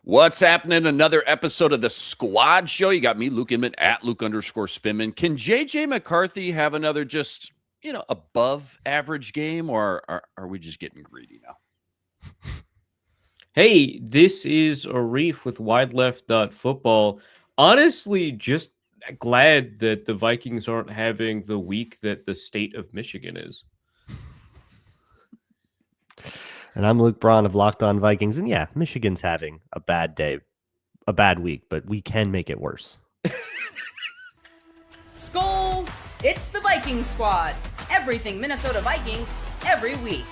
What's happening? Another episode of the Squad Show. You got me, Luke Inman, at Luke_Spinman. Can JJ McCarthy have another just, above average game, or are we just getting greedy now? Hey, this is Arif with Wide Left Football. Honestly, just glad that the Vikings aren't having the week that the state of Michigan is. And I'm Luke Braun of Locked On Vikings. And yeah, Michigan's having a bad day, a bad week, but we can make it worse. Skol! It's the Viking Squad. Everything Minnesota Vikings every week.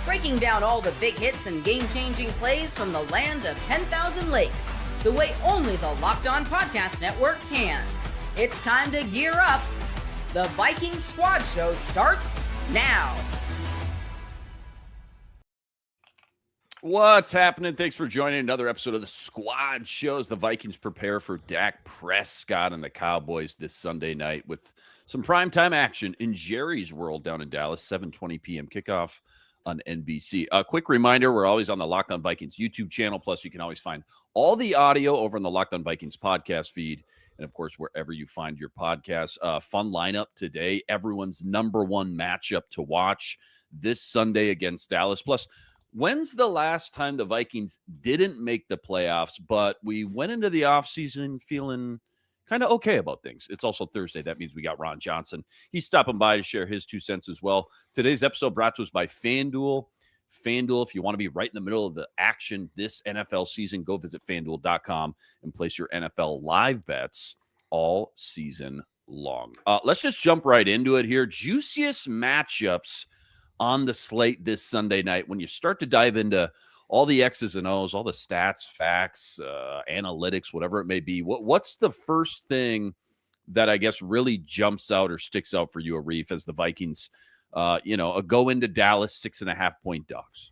Breaking down all the big hits and game-changing plays from the land of 10,000 lakes. The way only the Locked On Podcast Network can. It's time to gear up. The Viking Squad Show starts now. What's happening? Thanks for joining another episode of the Squad Show as the Vikings prepare for Dak Prescott and the Cowboys this Sunday night with some primetime action in Jerry's World down in Dallas, 7:20 p.m. kickoff on NBC. A quick reminder, we're always on the Locked On Vikings YouTube channel. Plus, you can always find all the audio over on the Locked On Vikings podcast feed. And, of course, wherever you find your podcasts. Fun lineup today. Everyone's number one matchup to watch this Sunday against Dallas. Plus, when's the last time the Vikings didn't make the playoffs, but we went into the offseason feeling kind of okay about things? It's also Thursday. That means we got Ron Johnson. He's stopping by to share his 2 cents as well. Today's episode brought to us by FanDuel. FanDuel, if you want to be right in the middle of the action this NFL season, go visit FanDuel.com and place your NFL live bets all season long. Let's just jump right into it here. Juiciest matchups on the slate this Sunday night. When you start to dive into all the X's and O's, all the stats, facts, analytics, whatever it may be, what's the first thing that I guess really jumps out or sticks out for you, Arif, as the Vikings, go into Dallas 6.5-point dogs?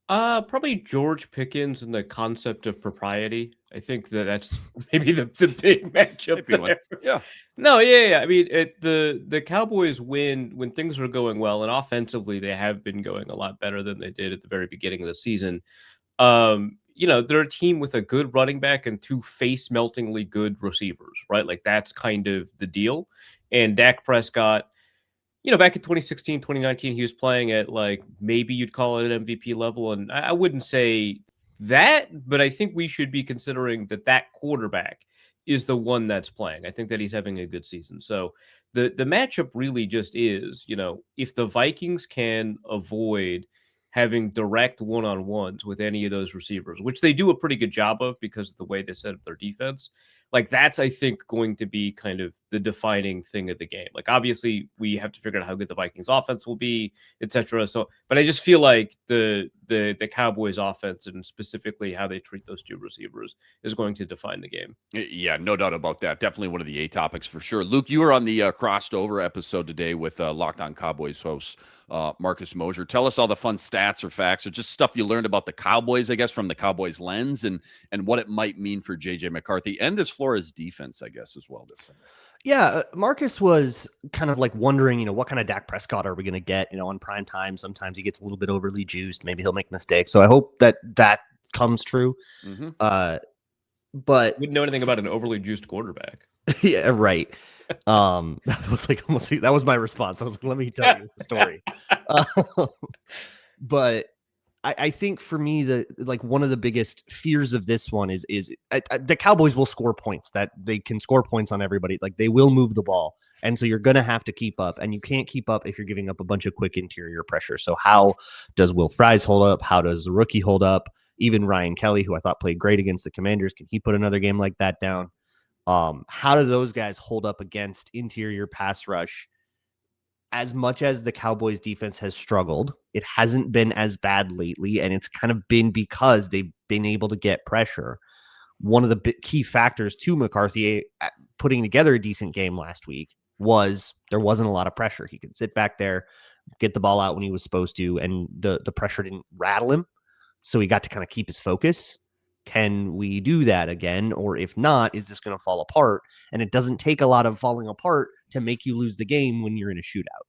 Probably George Pickens and the concept of propriety. I think that's maybe the big matchup there. Yeah. No, yeah. I mean, the Cowboys win when things are going well, and offensively they have been going a lot better than they did at the very beginning of the season. They're a team with a good running back and 2 face-meltingly good receivers, right? Like that's kind of the deal. And Dak Prescott, back in 2016, 2019, he was playing at maybe you'd call it an MVP level. And I wouldn't say that, but I think we should be considering that quarterback is the one that's playing. I think that he's having a good season. So the matchup really just is, if the Vikings can avoid having direct one-on-ones with any of those receivers, which they do a pretty good job of because of the way they set up their defense, that's, I think, going to be kind of the defining thing of the game. Obviously, we have to figure out how good the Vikings offense will be, etc. So, but I just feel like the Cowboys offense and specifically how they treat those 2 receivers is going to define the game. Yeah, no doubt about that. Definitely one of the A topics for sure. Luke, you were on the crossed over episode today with Locked On Cowboys host Marcus Mosher. Tell us all the fun stats or facts or just stuff you learned about the Cowboys, I guess, from the Cowboys lens and what it might mean for JJ McCarthy and this Flores defense, I guess, as well this Sunday. Yeah, Marcus was kind of wondering, what kind of Dak Prescott are we going to get, on prime time? Sometimes he gets a little bit overly juiced. Maybe he'll make mistakes. So I hope that comes true. Mm-hmm. But we didn't know anything about an overly juiced quarterback. Yeah, right. That was that was my response. I was like, let me tell you the story. But I think for me, one of the biggest fears of this one is the Cowboys will score points. That they can score points on everybody. They will move the ball, and so you're going to have to keep up. And you can't keep up if you're giving up a bunch of quick interior pressure. So how does Will Fries hold up? How does the rookie hold up? Even Ryan Kelly, who I thought played great against the Commanders, can he put another game like that down? How do those guys hold up against interior pass rush? As much as the Cowboys defense has struggled, it hasn't been as bad lately, and it's kind of been because they've been able to get pressure. One of the key factors to McCarthy putting together a decent game last week was there wasn't a lot of pressure. He could sit back there, get the ball out when he was supposed to, and the pressure didn't rattle him, so he got to kind of keep his focus. Can we do that again? Or if not, is this going to fall apart? And it doesn't take a lot of falling apart to make you lose the game when you're in a shootout.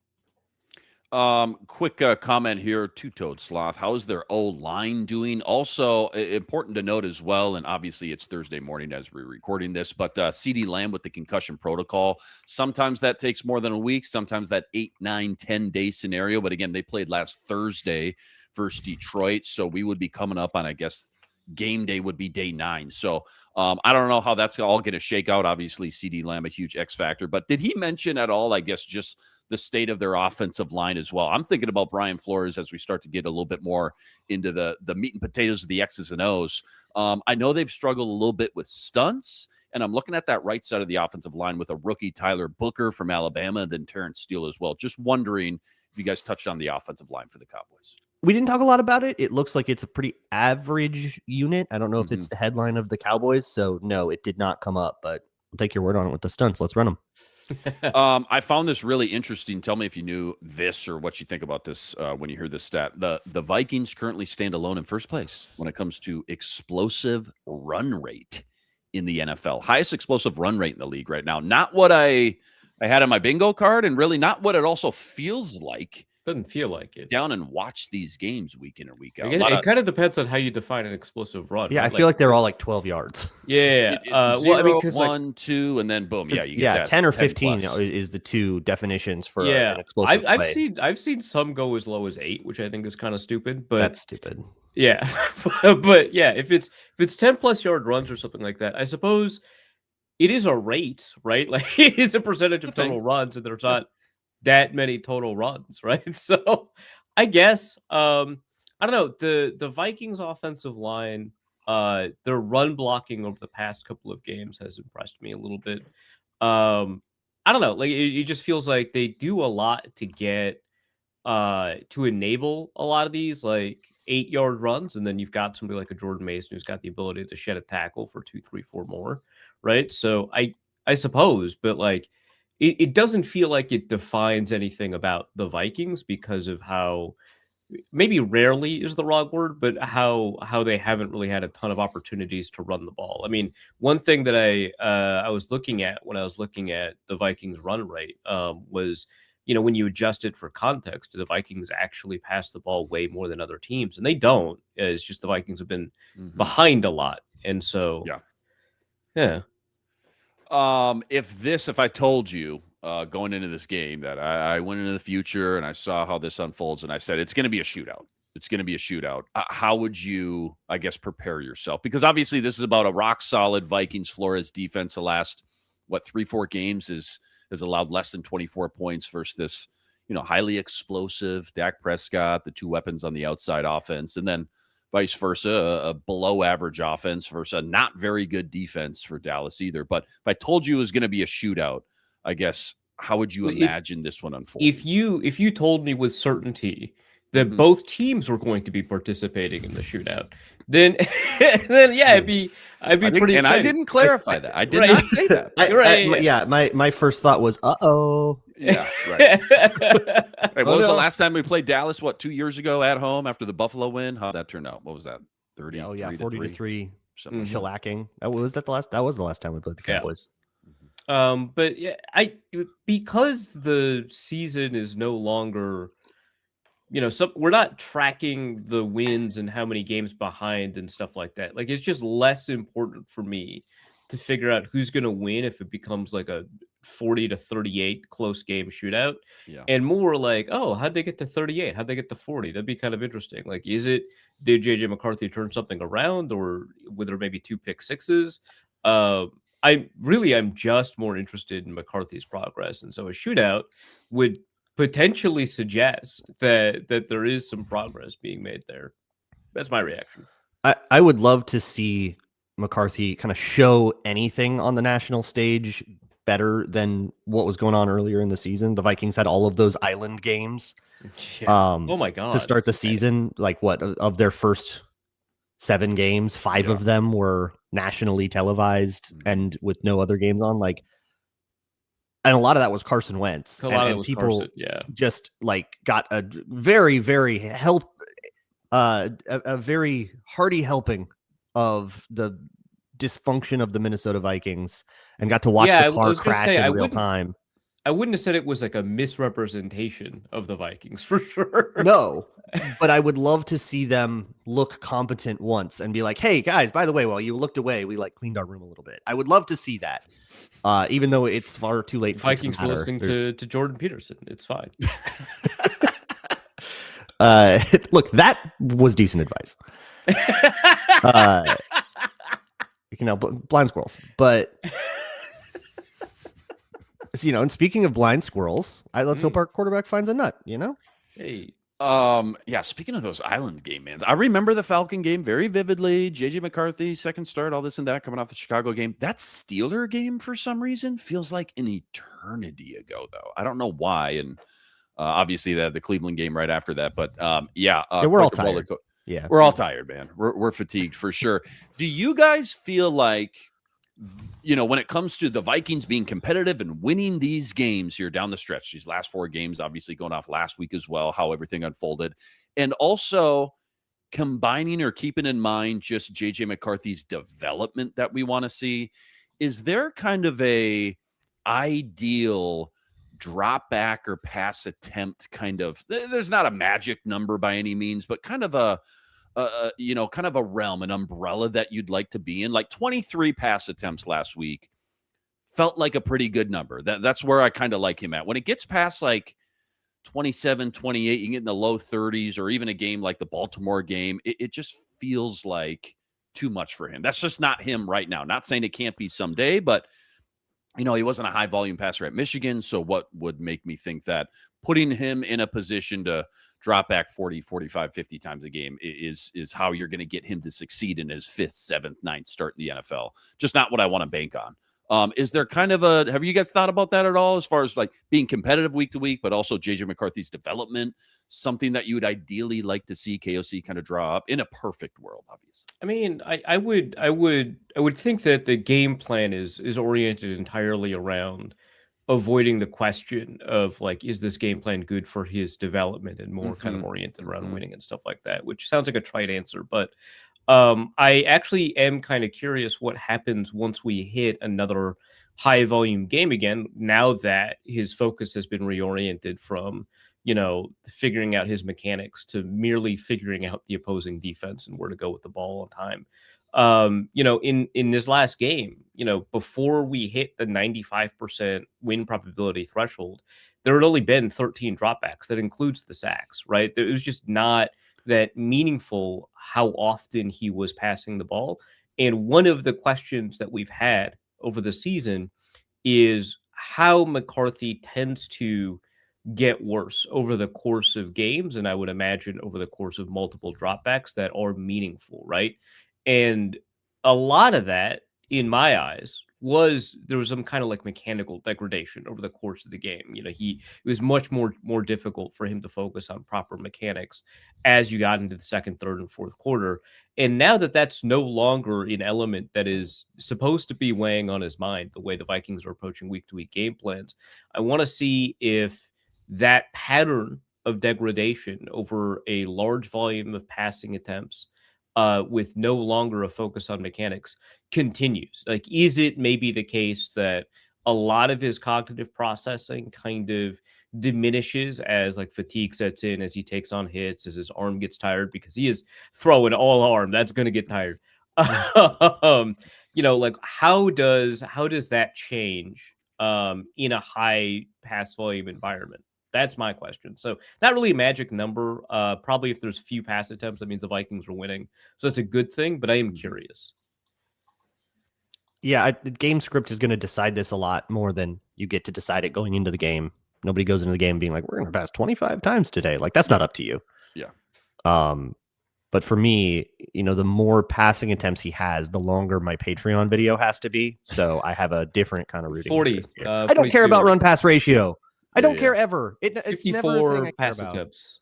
Quick comment here, Two-Toed Sloth. How is their O-line doing? Also, important to note as well, and obviously it's Thursday morning as we're recording this, but CeeDee Lamb with the concussion protocol. Sometimes that takes more than a week, sometimes that 8, 9, 10-day scenario. But again, they played last Thursday versus Detroit, so we would be coming up on, I guess, game day would be day 9. So I don't know how that's all going to shake out. Obviously, CeeDee Lamb, a huge X factor. But did he mention at all, I guess, just the state of their offensive line as well? I'm thinking about Brian Flores as we start to get a little bit more into the meat and potatoes of the X's and O's. I know they've struggled a little bit with stunts, and I'm looking at that right side of the offensive line with a rookie Tyler Booker from Alabama and then Terrence Steele as well. Just wondering if you guys touched on the offensive line for the Cowboys. We didn't talk a lot about it. It looks like it's a pretty average unit. I don't know if it's the headline of the Cowboys, so no, it did not come up, but I'll take your word on it with the stunts. Let's run them. I found this really interesting. Tell me if you knew this or what you think about this when you hear this stat. The Vikings currently stand alone in first place when it comes to explosive run rate in the NFL. Highest explosive run rate in the league right now. Not what I had on my bingo card, and really not what it also feels like. Doesn't feel like it. Down and watch these games week in or week out. It kind of depends on how you define an explosive run. Yeah, right? I feel like they're all like 12 yards. Yeah. Well, I mean, 1, 2, and then boom. Yeah, you get that 10 or 15 is the two definitions for an explosive play. I've seen some go as low as 8, which I think is kind of stupid. But that's stupid. Yeah, but yeah, if it's 10 plus yard runs or something like that, I suppose it is a rate, right? Like it is a percentage of total runs, and there's not that many total runs, right? So I guess I don't know. The Vikings offensive line, their run blocking over the past couple of games has impressed me a little bit. I don't know, like it just feels like they do a lot to get to enable a lot of these like 8-yard runs, and then you've got somebody like a Jordan Mason who's got the ability to shed a tackle for 2, 3, 4 more, right? So I suppose, but like it doesn't feel like it defines anything about the Vikings because of how, maybe rarely is the wrong word, but how they haven't really had a ton of opportunities to run the ball. I mean, one thing that I was looking at when I was looking at the Vikings run rate was, when you adjust it for context, the Vikings actually pass the ball way more than other teams, and they don't. It's just the Vikings have been behind a lot, and so yeah. If I told you going into this game that I went into the future and I saw how this unfolds and I said it's going to be a shootout, how would you, I guess, prepare yourself? Because obviously this is about a rock solid Vikings Flores defense. The last 3-4 games has allowed less than 24 points versus this highly explosive Dak Prescott, the two weapons on the outside offense, and then vice versa, a below average offense versus a not very good defense for Dallas either. But if I told you it was going to be a shootout, I guess, how would you imagine this one unfolding? If you told me with certainty that both teams were going to be participating in the shootout, then yeah, I'd be pretty excited. I didn't clarify that. I did not say that. My first thought was, uh-oh. Yeah, right. What was the last time we played Dallas? 2 years ago at home after the Buffalo win? How'd that turn out? What was that? 30? 40-3. Shellacking. That was the last time we played the Cowboys. But yeah, because the season is no longer, we're not tracking the wins and how many games behind and stuff like that. Like, it's just less important for me to figure out who's going to win if it becomes like a 40-38 close game shootout, and more like, oh, how'd they get to 38? How'd they get to 40? That'd be kind of interesting. Like, did JJ McCarthy turn something around, or were there maybe 2 pick sixes? I'm just more interested in McCarthy's progress, and so a shootout would potentially suggest that there is some progress being made there. That's my reaction. I would love to see McCarthy kind of show anything on the national stage better than what was going on earlier in the season. The Vikings had all of those island games. Oh my God. To start the season, like of their first 7 games, 5 of them were nationally televised and with no other games on. Like, and a lot of that was Carson Wentz. And people just like got a very, very a very hearty helping of the dysfunction of the Minnesota Vikings and got to watch the car crash in real time. I wouldn't have said it was like a misrepresentation of the Vikings for sure. No, but I would love to see them look competent once and be like, hey guys, by the way, while you looked away, we like cleaned our room a little bit. I would love to see that. Even though it's far too late. Vikings were listening to Jordan Peterson. It's fine. Look, that was decent advice. Blind squirrels, but and speaking of blind squirrels, let's hope our quarterback finds a nut. Hey. Yeah, speaking of those island game, man, I remember the Falcon game very vividly. JJ McCarthy, second start, all this and that, coming off the Chicago game. That Steeler game, for some reason, feels like an eternity ago, though. I don't know why. And obviously, the Cleveland game right after that. But we're all tired. Yeah, we're all tired, man. We're fatigued for sure. Do you guys feel like, when it comes to the Vikings being competitive and winning these games here down the stretch, these last 4 games, obviously going off last week as well, how everything unfolded, and also combining or keeping in mind just JJ McCarthy's development that we want to see, is there kind of a ideal drop back or pass attempt kind of, there's not a magic number by any means, but kind of a kind of a realm, an umbrella that you'd like to be in? Like 23 pass attempts last week felt like a pretty good number. That's where I kind of like him at. When it gets past like 27, 28, you can get in the low 30s, or even a game like the Baltimore game, it just feels like too much for him. That's just not him right now. Not saying it can't be someday, but he wasn't a high volume passer at Michigan. So what would make me think that putting him in a position to drop back 40, 45, 50 times a game is how you're going to get him to succeed in his 5th, 7th, 9th start in the NFL? Just not what I want to bank on. Is there kind of have you guys thought about that at all, as far as like being competitive week to week, but also JJ McCarthy's development, something that you would ideally like to see KOC kind of draw up in a perfect world, obviously? I mean, I would think that the game plan is oriented entirely around avoiding the question of like, is this game plan good for his development, and more kind of oriented around winning and stuff like that, which sounds like a trite answer, but I actually am kind of curious what happens once we hit another high volume game again, now that his focus has been reoriented from, figuring out his mechanics to merely figuring out the opposing defense and where to go with the ball on time. In this last game, before we hit the 95% win probability threshold, there had only been 13 dropbacks. That includes the sacks, right? It was just not that meaningful how often he was passing the ball. And one of the questions that we've had over the season is how McCarthy tends to get worse over the course of games, and I would imagine over the course of multiple dropbacks that are meaningful, right? And a lot of that, in my eyes, there was some kind of like mechanical degradation over the course of the game. It was much more difficult for him to focus on proper mechanics as you got into the second, third, and fourth quarter. And now that that's no longer an element that is supposed to be weighing on his mind, the way the Vikings are approaching week-to-week game plans, I want to see if that pattern of degradation over a large volume of passing attempts, with no longer a focus on mechanics, continues. Like, is it maybe the case that a lot of his cognitive processing kind of diminishes as like fatigue sets in, as he takes on hits, as his arm gets tired, because he is throwing all arm, that's going to get tired. Like how does that change in a high pass volume environment? That's my question. So not really a magic number. Probably if there's few pass attempts, that means the Vikings are winning. So it's a good thing, but I am curious. Yeah, the game script is going to decide this a lot more than you get to decide it going into the game. Nobody goes into the game being like, we're going to pass 25 times today. Like, that's not up to you. Yeah. But for me, the more passing attempts he has, the longer my Patreon video has to be. So I have a different kind of rooting. 40. I don't care about run pass ratio. I don't care ever. It's never a thing I pass care about. attempts.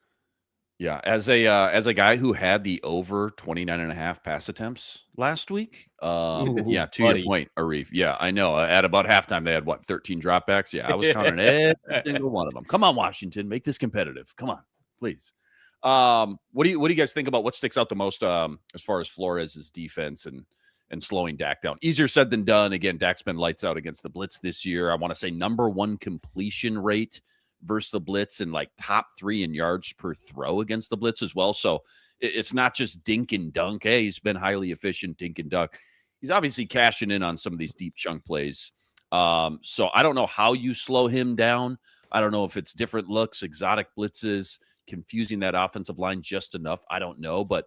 Yeah, as a guy who had the over 29.5 pass attempts last week, to your point, Arif. Yeah, I know. At about halftime, they had 13 dropbacks. Yeah, I was counting every single one of them. Come on, Washington, make this competitive. Come on, please. What do you guys think about what sticks out the most as far as Flores' defense and and slowing Dak down. Easier said than done. Again, Dak's been lights out against the blitz this year. I want to say number 1 completion rate versus the blitz and like top 3 in yards per throw against the blitz as well. So it's not just dink and dunk. Hey, he's been highly efficient, dink and dunk. He's obviously cashing in on some of these deep chunk plays. So I don't know how you slow him down. I don't know if it's different looks, exotic blitzes, confusing that offensive line just enough. I don't know. But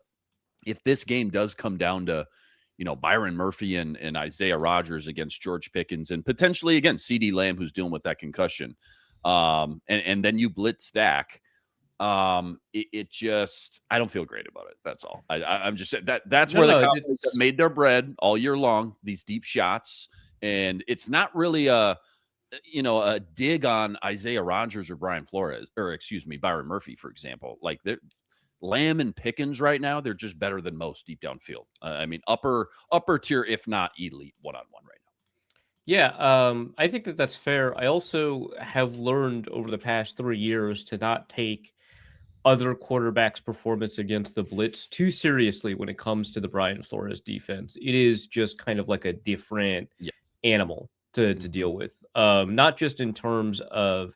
if this game does come down to, Byron Murphy and Isaiah Rodgers against George Pickens and potentially, again, CeeDee Lamb, who's dealing with that concussion, and then you blitz Dak, it just, I don't feel great about it. That's all. I'm just saying that's where the Cowboys have made their bread all year long, these deep shots. And it's not really a dig on Isaiah Rodgers or Byron Murphy, for example. Like Lamb and Pickens right now, they're just better than most deep downfield. I mean, upper tier, if not elite, one-on-one right now. Yeah, I think that's fair. I also have learned over the past 3 years to not take other quarterbacks' performance against the blitz too seriously when it comes to the Brian Flores defense. It is just kind of like a different animal to deal with. Not just in terms of,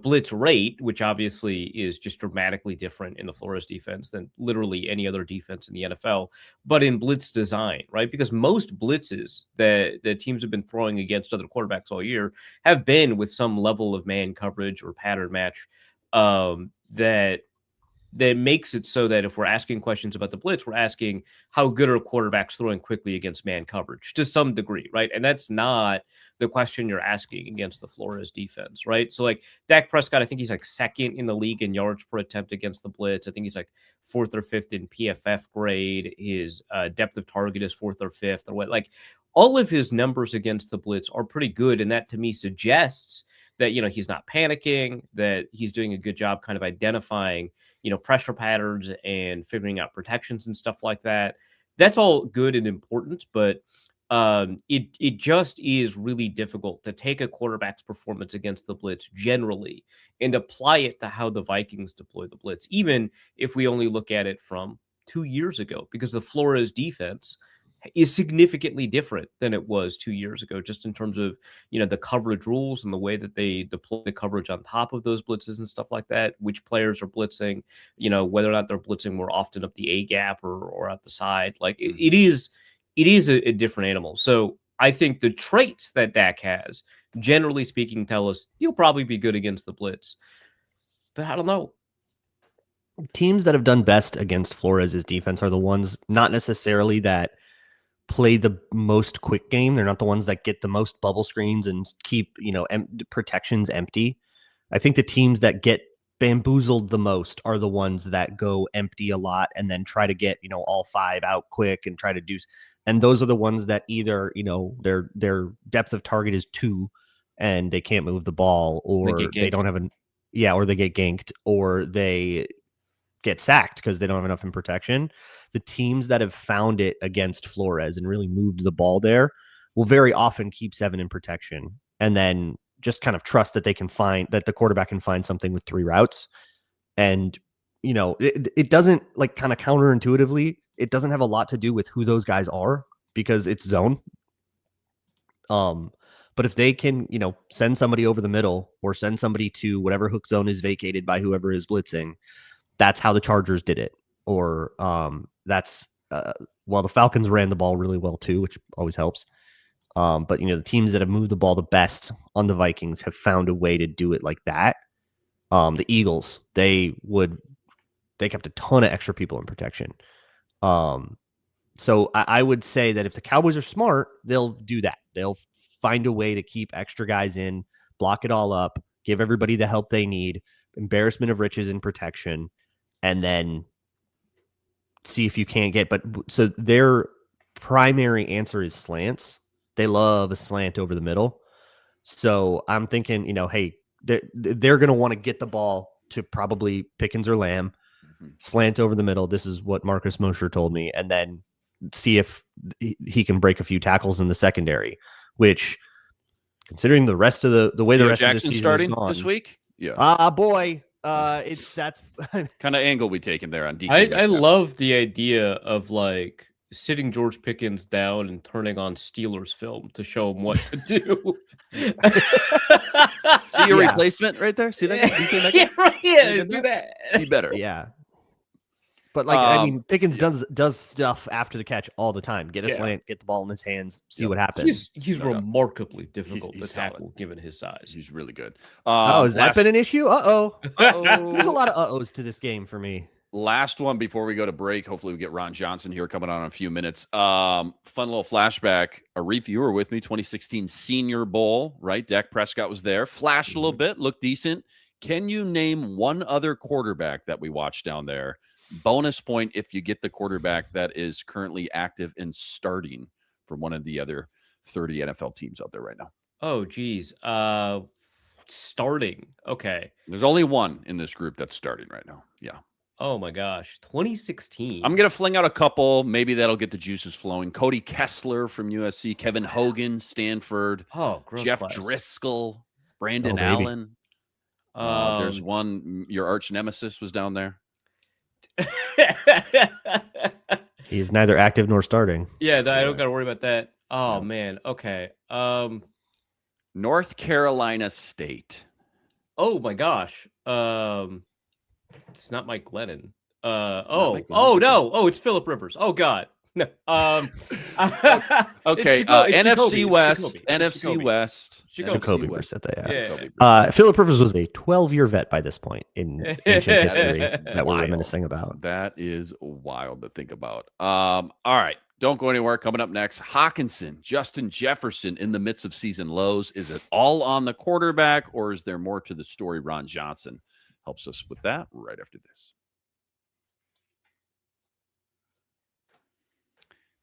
blitz rate, which obviously is just dramatically different in the Flores defense than literally any other defense in the NFL, but in blitz design, right? Because most blitzes that teams have been throwing against other quarterbacks all year have been with some level of man coverage or pattern match that makes it so that if we're asking questions about the blitz, we're asking how good are quarterbacks throwing quickly against man coverage to some degree, right? And that's not the question you're asking against the Flores defense, right? So like Dak Prescott, I think he's like second in the league in yards per attempt against the blitz. I think he's like 4th or 5th in PFF grade. His depth of target is 4th or 5th or what. Like all of his numbers against the blitz are pretty good. And that to me suggests that, he's not panicking, that he's doing a good job kind of identifying pressure patterns and figuring out protections and stuff like that. That's all good and important, but it just is really difficult to take a quarterback's performance against the blitz generally and apply it to how the Vikings deploy the blitz, even if we only look at it from 2 years ago, because the Flores defense is significantly different than it was 2 years ago, just in terms of, the coverage rules and the way that they deploy the coverage on top of those blitzes and stuff like that, which players are blitzing, whether or not they're blitzing more often up the A gap or out the side. Like it is a different animal. So I think the traits that Dak has, generally speaking, tell us he'll probably be good against the blitz, but I don't know. Teams that have done best against Flores' defense are the ones not necessarily that play the most quick game. They're not the ones that get the most bubble screens and keep, protections empty. I think the teams that get bamboozled the most are the ones that go empty a lot and then try to get, all 5 out quick and try to do. And those are the ones that either, their depth of target is 2 and they can't move the ball, or they don't have or they get ganked, or they get sacked because they don't have enough in protection. The teams that have found it against Flores and really moved the ball there will very often keep 7 in protection and then just kind of trust that they can find that the quarterback can find something with 3 routes. And, it doesn't, like, kind of counterintuitively, it doesn't have a lot to do with who those guys are because it's zone. But if they can, send somebody over the middle or send somebody to whatever hook zone is vacated by whoever is blitzing, that's how the Chargers did it. Or the Falcons ran the ball really well too, which always helps. But the teams that have moved the ball the best on the Vikings have found a way to do it like that. The Eagles, they kept a ton of extra people in protection. So I would say that if the Cowboys are smart, they'll do that. They'll find a way to keep extra guys in, block it all up, give everybody the help they need, embarrassment of riches in protection, and then see if you can't get. But so their primary answer is slants. They love a slant over the middle. So I'm thinking, hey, they're going to want to get the ball to probably Pickens or Lamb, slant over the middle. This is what Marcus Mosher told me. And then see if he can break a few tackles in the secondary, which, considering the rest of the way the rest of the season starting is gone, this week. Yeah. That's kind of angle we taken there on DK. I love the idea of like sitting George Pickens down and turning on Steelers film to show him what to do. See your Yeah. replacement right there? See that guy? You think that guy? Yeah, right. Yeah, did do that? that. He better. Yeah. But like, I mean, Pickens yeah. does stuff after the catch all the time. Get a Yeah. slant, get the ball in his hands, see Yep. what happens. He's No doubt. remarkably difficult He's to tackle solid. given his size. He's really good. Has that been an issue? Uh-oh. There's a Uh-oh. lot of uh-ohs to this game for me. Last one before we go to break. Hopefully we get Ron Johnson here coming on in a few minutes. Fun little flashback. Arif, you were with me, 2016 Senior Bowl, right? Dak Prescott was there. Flashed a little bit, looked decent. Can you name one other quarterback that we watched down there? Bonus point if you get the quarterback that is currently active and starting for one of the other 30 NFL teams out there right now. Oh, geez. Starting. Okay. There's only one in this group that's starting right now. Yeah. Oh my gosh. 2016. I'm going to fling out a couple. Maybe that'll get the juices flowing. Cody Kessler from USC, Kevin Hogan, Stanford, Oh, gross Jeff class. Driscoll, Brandon baby. Allen. There's one, your arch nemesis was down there. He's neither active nor starting. Yeah, I don't got to worry about that. Oh, man. Okay. North Carolina State. Oh my gosh. It's not Mike Glennon. Mike Oh Glennon. no. Oh, it's Phillip Rivers. Oh God. No. Okay, it's NFC Jacoby. West. It's NFC Jacoby. West. Jacoby. Jacoby West. Brissett, yeah. Yeah. Phillip Rivers was a 12-year vet by this point in ancient history that we're Wild. reminiscing about. That is wild to think about. All right. Don't go anywhere. Coming up next, Hawkinson, Justin Jefferson in the midst of season lows. Is it all on the quarterback, or is there more to the story? Ron Johnson helps us with that right after this.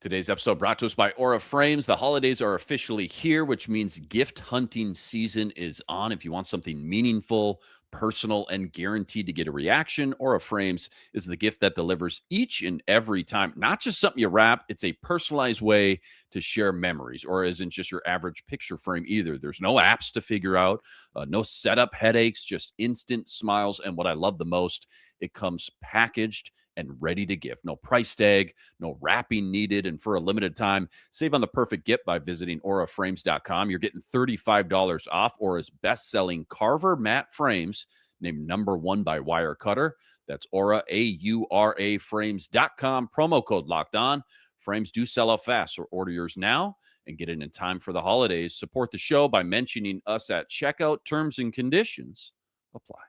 Today's episode brought to us by Aura Frames. The holidays are officially here, which means gift hunting season is on. If you want something meaningful, personal, and guaranteed to get a reaction, Aura Frames is the gift that delivers each and every time. Not just something you wrap, it's a personalized way to share memories, or isn't just your average picture frame either. There's no apps to figure out, no setup headaches, just instant smiles. And what I love the most, it comes packaged and ready to gift. No price tag, no wrapping needed. And for a limited time, save on the perfect gift by visiting auraframes.com. You're getting $35 off Aura's best-selling Carver matte frames, named #1 by Wirecutter. That's Aura, A-U-R-A frames.com. Promo code Locked On. Frames do sell out fast, so order yours now and get it in time for the holidays. Support the show by mentioning us at checkout. Terms and conditions apply.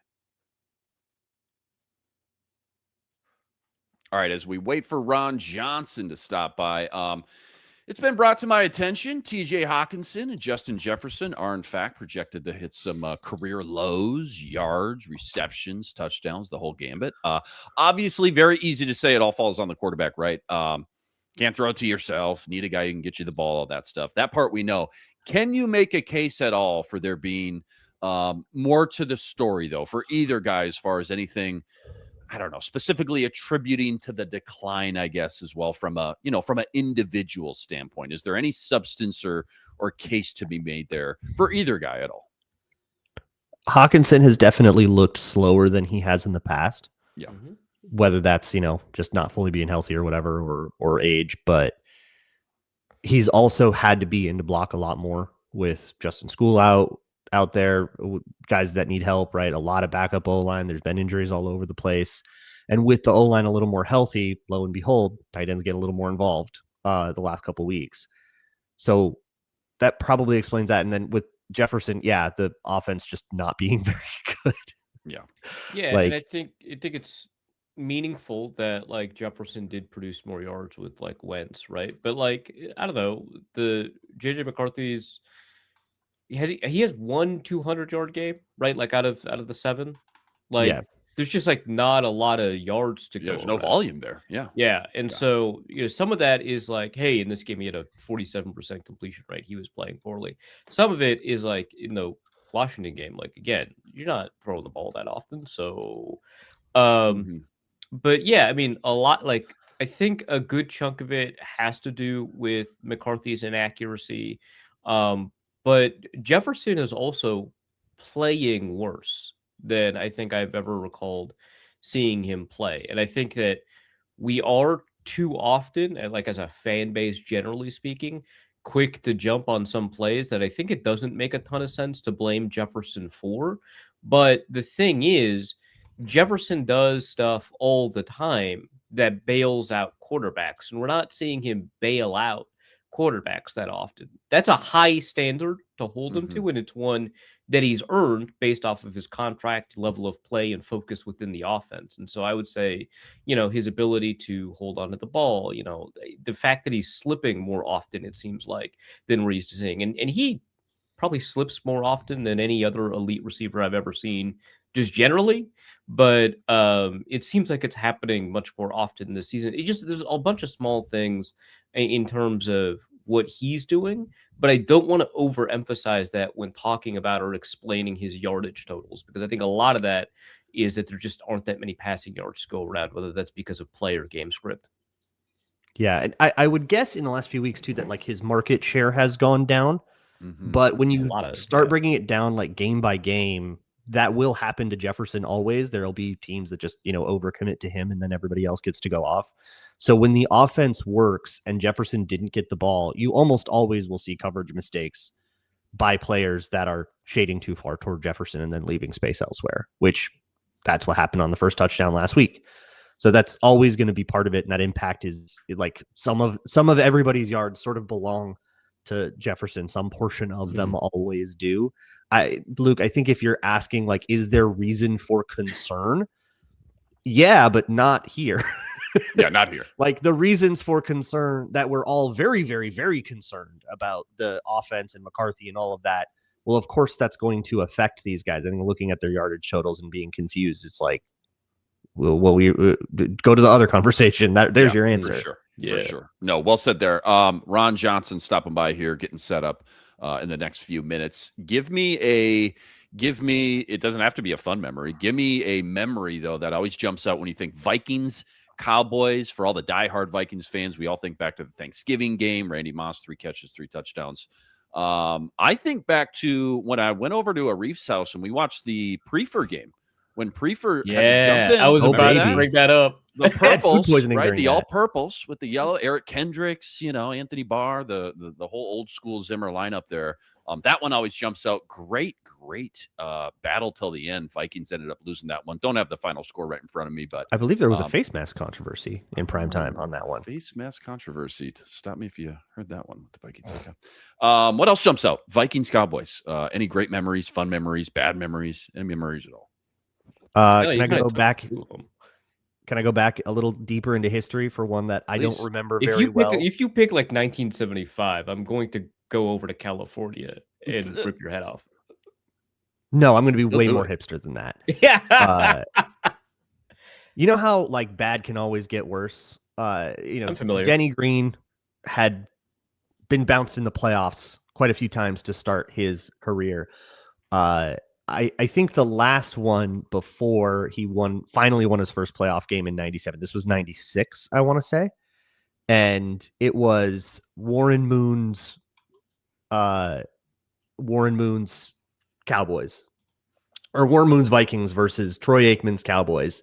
All right, as we wait for Ron Johnson to stop by, it's been brought to my attention, TJ Hawkinson and Justin Jefferson are, in fact, projected to hit some career lows, yards, receptions, touchdowns, the whole gambit. Obviously, very easy to say it all falls on the quarterback, right? Can't throw it to yourself. Need a guy who can get you the ball, all that stuff. That part we know. Can you make a case at all for there being more to the story, though, for either guy as far as anything, I don't know, specifically attributing to the decline, I guess, as well from a, from an individual standpoint? Is there any substance or case to be made there for either guy at all? Hawkinson has definitely looked slower than he has in the past. Yeah. Whether that's, just not fully being healthy or whatever, or age, but he's also had to be in to block a lot more with Justin School out there, guys that need help, right? A lot of backup O-line. There's been injuries all over the place. And with the O-line a little more healthy, lo and behold, tight ends get a little more involved the last couple weeks. So that probably explains that. And then with Jefferson, the offense just not being very good. Yeah, Like, and I think it's meaningful that Jefferson did produce more yards with Wentz, right? But I don't know, the JJ McCarthy's he has 1 200-yard game, right? Out of the 7. There's just not a lot of yards to go. There's no around. volume there. Yeah. And so some of that is hey, in this game he had a 47% completion rate. He was playing poorly. Some of it is in the Washington game, again, you're not throwing the ball that often. So but yeah, I mean, a lot, I think a good chunk of it has to do with McCarthy's inaccuracy. But Jefferson is also playing worse than I think I've ever recalled seeing him play. And I think that we are too often, and like as a fan base, generally speaking, quick to jump on some plays that I think it doesn't make a ton of sense to blame Jefferson for. But the thing is, Jefferson does stuff all the time that bails out quarterbacks, and we're not seeing him bail out quarterbacks that often. That's a high standard to hold him to, and it's one that he's earned based off of his contract, level of play, and focus within the offense. And so I would say, his ability to hold on to the ball, the fact that he's slipping more often, it seems like, than we're used to seeing. And he probably slips more often than any other elite receiver I've ever seen, just generally. But it seems like it's happening much more often this season. There's a bunch of small things in terms of what he's doing, but I don't want to overemphasize that when talking about or explaining his yardage totals, because I think a lot of that is that there just aren't that many passing yards to go around, whether that's because of play or game script. Yeah, and I would guess in the last few weeks too that like his market share has gone down. But when you start bringing it down like game by game, that will happen to Jefferson always. There'll be teams that just, overcommit to him and then everybody else gets to go off. So when the offense works and Jefferson didn't get the ball, you almost always will see coverage mistakes by players that are shading too far toward Jefferson and then leaving space elsewhere, which that's what happened on the first touchdown last week. So that's always going to be part of it. And that impact is like some of everybody's yards sort of belong to Jefferson. Some portion of them always do. Luke, I think if you're asking, like, is there reason for concern? Yeah, but not here. Yeah, not here. Like the reasons for concern that we're all very, very, very concerned about the offense and McCarthy and all of that. Well, of course, that's going to affect these guys. I think looking at their yardage totals and being confused, it's like, well, we go to the other conversation. There's your answer. For sure. Yeah. For sure. No, well said there. Ron Johnson stopping by here, getting set up in the next few minutes. Give me, it doesn't have to be a fun memory. Give me a memory, though, that always jumps out when you think Vikings, Cowboys. For all the diehard Vikings fans, we all think back to the Thanksgiving game. Randy Moss, 3 catches, 3 touchdowns. I think back to when I went over to Arif's house and we watched the Prefer game. When Prefer had to jump in. I was about to bring that up. The purples, right? The all purples with the yellow. Eric Kendricks, Anthony Barr, the whole old school Zimmer lineup there. That one always jumps out. Great battle till the end. Vikings ended up losing that one. Don't have the final score right in front of me, but I believe there was a face mask controversy in primetime on that one. Face mask controversy. Stop me if you heard that one with the Vikings. Okay. What else jumps out? Vikings, Cowboys. Any great memories, fun memories, bad memories, any memories at all? Can I go back? Can I go back a little deeper into history for one that I don't remember very well? If you pick like 1975, I'm going to go over to California and rip your head off. No, I'm going to be way more hipster than that. Yeah. You know how like bad can always get worse? I'm familiar. Denny Green had been bounced in the playoffs quite a few times to start his career. I think the last one before he finally won his first playoff game in 97. This was 96, I want to say. And it was Warren Moon's Cowboys, or Warren Moon's Vikings versus Troy Aikman's Cowboys.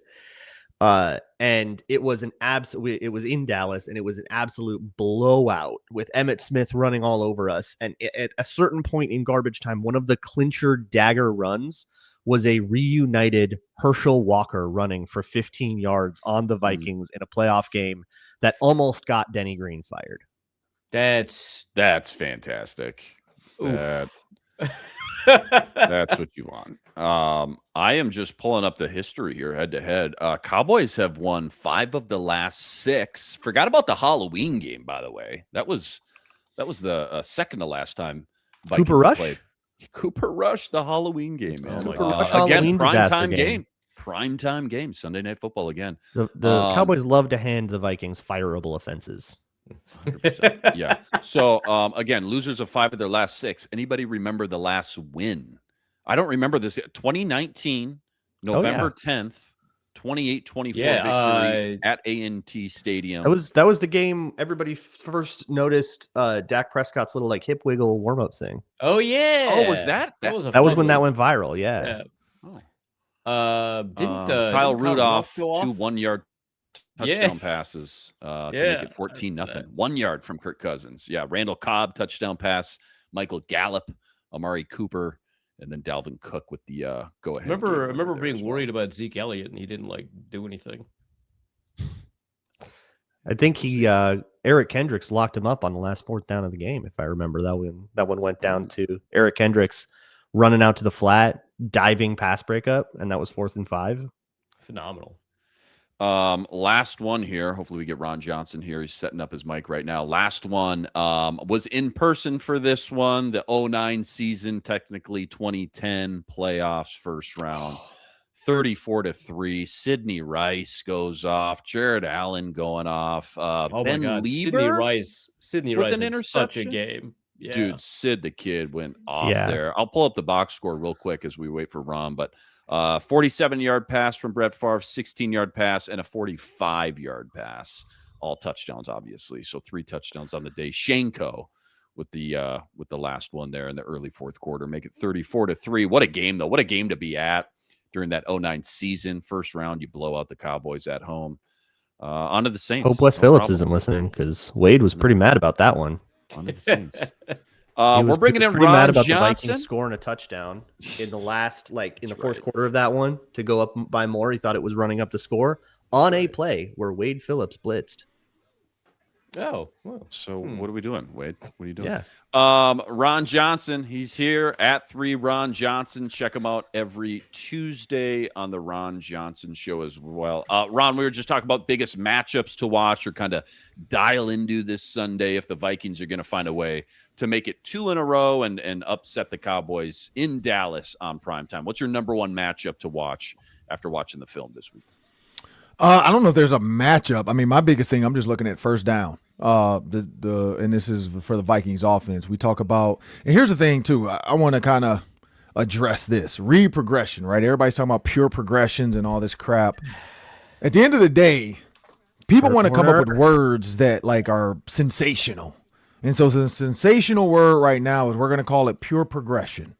And it was it was in Dallas, and it was an absolute blowout with Emmitt Smith running all over us. And at a certain point in garbage time, one of the clincher dagger runs was a reunited Herschel Walker running for 15 yards on the Vikings in a playoff game that almost got Denny Green fired. That's fantastic. That's what you want. I am just pulling up the history here head to head. Cowboys have won 5 of the last 6. Forgot about the Halloween game, by the way. That was the second to last time Vikings Cooper Rush played. Cooper Rush, the Halloween game, man. Cooper Rush Halloween primetime game. Primetime game. Sunday Night Football again. The Cowboys love to hand the Vikings fireable offenses. 100%. Yeah. So again, losers of 5 of their last 6. Anybody remember the last win? I don't remember this. 2019, November 10th, 28-24 victory at A&T Stadium. That was the game everybody first noticed Dak Prescott's little like hip wiggle warm up thing. Oh yeah. Oh, was that? That was when that went viral. Yeah. Kyle Rudolph 2 1-yard touchdown passes to make it 14-0. 1 yard from Kirk Cousins. Yeah, Randall Cobb touchdown pass, Michael Gallup, Amari Cooper, and then Dalvin Cook with the go-ahead. I remember being worried about Zeke Elliott, and he didn't do anything. I think Eric Kendricks locked him up on the last fourth down of the game, if I remember. That one went down to Eric Kendricks running out to the flat, diving pass breakup, and that was 4th and 5. Phenomenal. Last one here. Hopefully we get Ron Johnson here. He's setting up his mic right now. Last one was in person for this one. The 2009 season, technically 2010 playoffs, first round. 34-3. Sidney Rice goes off. Jared Allen going off. Oh Ben my God, Lieber Sidney with Rice an had such a interception? game. Yeah. Dude, Sid the Kid went off Yeah. there. I'll pull up the box score real quick as we wait for Ron, but 47-yard pass from Brett Favre, 16-yard pass, and a 45-yard pass. All touchdowns, obviously. So 3 touchdowns on the day. Shanko with the last one there in the early fourth quarter, make it 34-3. What a game, though. What a game to be at during that 2009 season. First round, you blow out the Cowboys at home. On to the Saints. Hope Wes Phillips isn't listening, because Wade was pretty mad about that one. On to the Saints. He We're was bringing in pretty Ron mad about the Johnson. Vikings scoring a touchdown in the last, in the fourth right. quarter of that one to go up by more. He thought it was running up the score on a play where Wade Phillips blitzed. Oh, well. So what are we doing, Wade? What are you doing? Yeah. Ron Johnson, he's here at 3 Ron Johnson. Check him out every Tuesday on the Ron Johnson Show as well. Ron, we were just talking about biggest matchups to watch or kind of dial into this Sunday if the Vikings are going to find a way to make it 2 in a row and upset the Cowboys in Dallas on primetime. What's your number one matchup to watch after watching the film this week? I don't know if there's a matchup. I mean, my biggest thing, I'm just looking at first down. And this is for the Vikings offense. We talk about, and here's the thing too. I want to kind of address this read progression, right? Everybody's talking about pure progressions and all this crap. At the end of the day, people want to come up with words that are sensational. And so the sensational word right now is we're going to call it pure progression.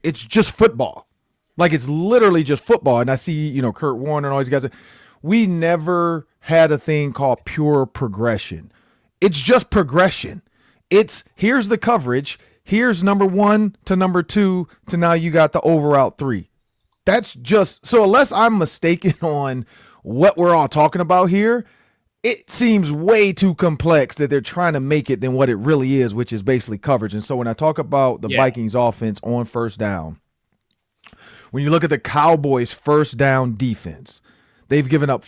It's just football. It's literally just football. And I see, Kurt Warner and all these guys. We never had a thing called pure progression. It's just progression. It's here's the coverage. Here's number 1 to number 2 to now you got the over out 3. That's just so unless I'm mistaken on what we're all talking about here, it seems way too complex that they're trying to make it than what it really is, which is basically coverage. And so when I talk about the Vikings offense on first down, when you look at the Cowboys' first down defense, they've given up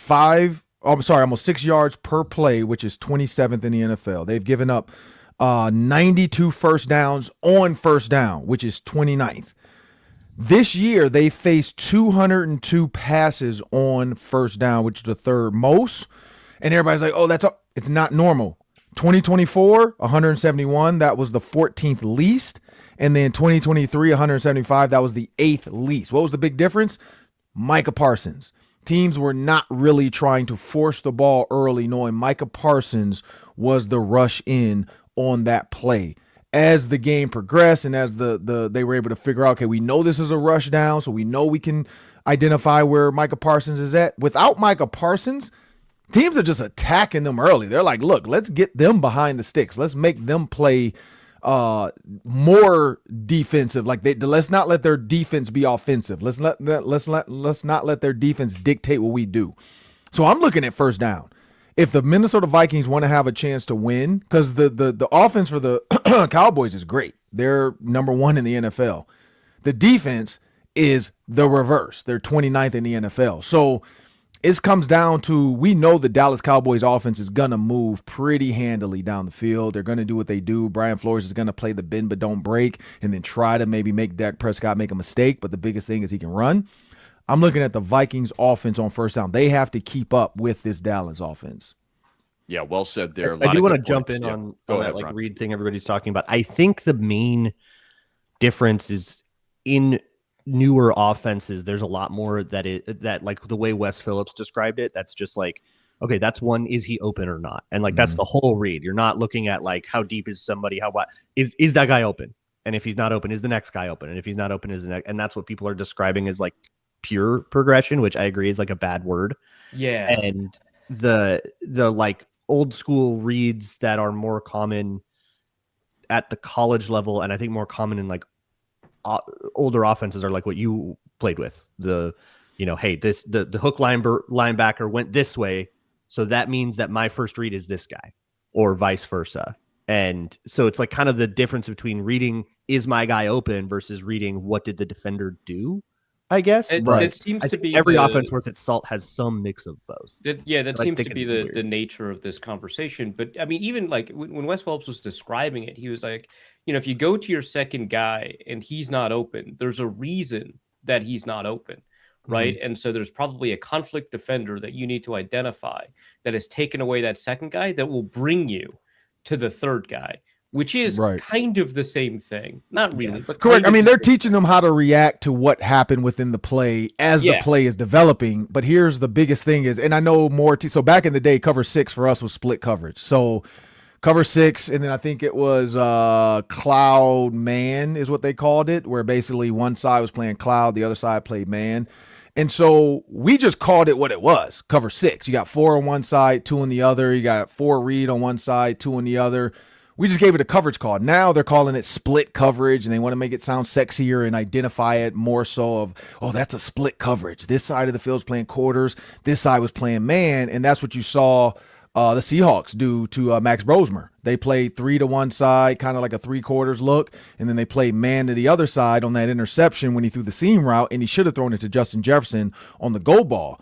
almost 6 yards per play, which is 27th in the NFL. They've given up 92 first downs on first down, which is 29th. This year, they faced 202 passes on first down, which is the 3rd most. And everybody's like, oh, it's not normal. 2024, 171, that was the 14th least. And then 2023, 175, that was the 8th least. What was the big difference? Micah Parsons. Teams were not really trying to force the ball early, knowing Micah Parsons was the rush in on that play. As the game progressed and as they were able to figure out, okay, we know this is a rush down, so we know we can identify where Micah Parsons is at. Without Micah Parsons, teams are just attacking them early. They're like, look, let's get them behind the sticks. Let's make them play more defensive. Let's not let their defense be offensive. Let's not let their defense dictate what we do. So I'm looking at first down. If the Minnesota Vikings want to have a chance to win, because the offense for the Cowboys is great. They're number 1 in the NFL. The defense is the reverse. They're 29th in the NFL. So it comes down to, we know the Dallas Cowboys offense is going to move pretty handily down the field. They're going to do what they do. Brian Flores is going to play the bend but don't break and then try to maybe make Dak Prescott make a mistake. But the biggest thing is he can run. I'm looking at the Vikings offense on first down. They have to keep up with this Dallas offense. Yeah, well said there. I do want to jump in on that Ron. read thing everybody's talking about. I think the main difference is in newer offenses, there's a lot more that the way Wes Phillips described it, that's just okay, that's one, is he open or not? And that's the whole read. You're not looking at how deep is somebody, is that guy open? And if he's not open, is the next guy open? And if he's not open, is the next, and that's what people are describing as pure progression, which I agree is like a bad word. Yeah. And the like old school reads that are more common at the college level, and I think more common in like older offenses are like what you played with. The, hey, the hook linebacker went this way, so that means that my first read is this guy, or vice versa. And so it's like kind of the difference between reading is my guy open versus reading what did the defender do, I guess. It seems to be every offense worth its salt has some mix of both. That seems to be the nature of this conversation. But I mean, even like when Wes Phelps was describing it, he was like, if you go to your second guy and he's not open, there's a reason that he's not open, right? Mm-hmm. And so there's probably a conflict defender that you need to identify that has taken away that second guy that will bring you to the third guy, which is kind of the same thing. Not really, but correct. I mean, they're teaching them how to react to what happened within the play as the play is developing. But here's the biggest thing is, and I know more. So back in the day, cover 6 for us was split coverage. So cover 6, and then I think it was cloud man is what they called it, where basically one side was playing cloud, the other side played man. And so we just called it what it was, cover 6. You got 4 on one side, 2 on the other. You got 4 read on one side, 2 on the other. We just gave it a coverage call. Now they're calling it split coverage, and they want to make it sound sexier and identify it more so of, oh, that's a split coverage. This side of the field's playing quarters. This side was playing man, and that's what you saw the Seahawks do to Max Brosmer. They played 3 to one side, kind of like a 3/4 look, and then they played man to the other side on that interception when he threw the seam route, and he should have thrown it to Justin Jefferson on the go ball.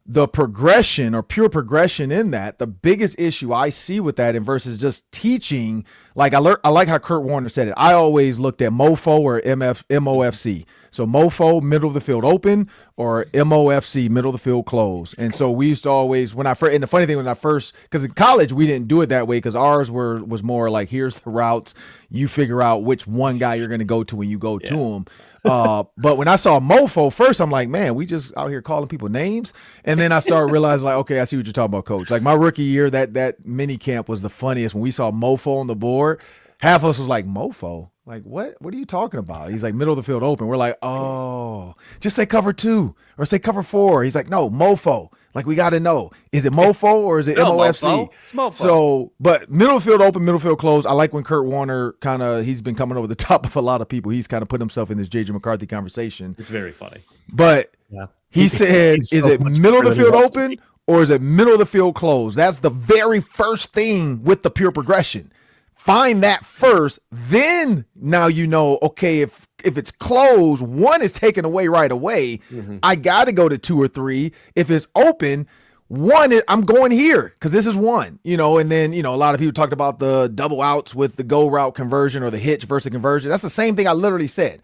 The progression or pure progression in that, the biggest issue I see with that and versus just teaching, like I like how Kurt Warner said it. I always looked at MOFO or MOFC. So MOFO, middle of the field open, or MOFC, middle of the field close. And so we used to always, and the funny thing because in college we didn't do it that way because ours was more like, here's the routes. You figure out which one guy you're going to go to when you go to him. But when I saw MOFO first, I'm like, man, we just out here calling people names. And then I started realizing, like, okay, I see what you're talking about, coach. Like my rookie year, that mini camp was the funniest. When we saw MOFO on the board, half of us was like, MOFO? Like, what are you talking about? He's like, middle of the field open. We're like, oh, just say cover 2 or say cover 4. He's like, no, MOFO. Like, we got to know, is it MOFO or is it MOFC? MOFO. It's MOFO. So, but middle of the field open, middle of the field closed. I like when Kurt Warner he's been coming over the top of a lot of people. He's kind of put himself in this JJ McCarthy conversation. It's very funny. But he said, is it middle of the field open or is it middle of the field closed? That's the very first thing with the pure progression. Find that first, then now okay, if it's closed, 1 is taken away right away. Mm-hmm. I got to go to 2 or 3. If it's open, 1 is I'm going here because this is 1, and then, a lot of people talked about the double outs with the go route conversion or the hitch versus conversion. That's the same thing I literally said.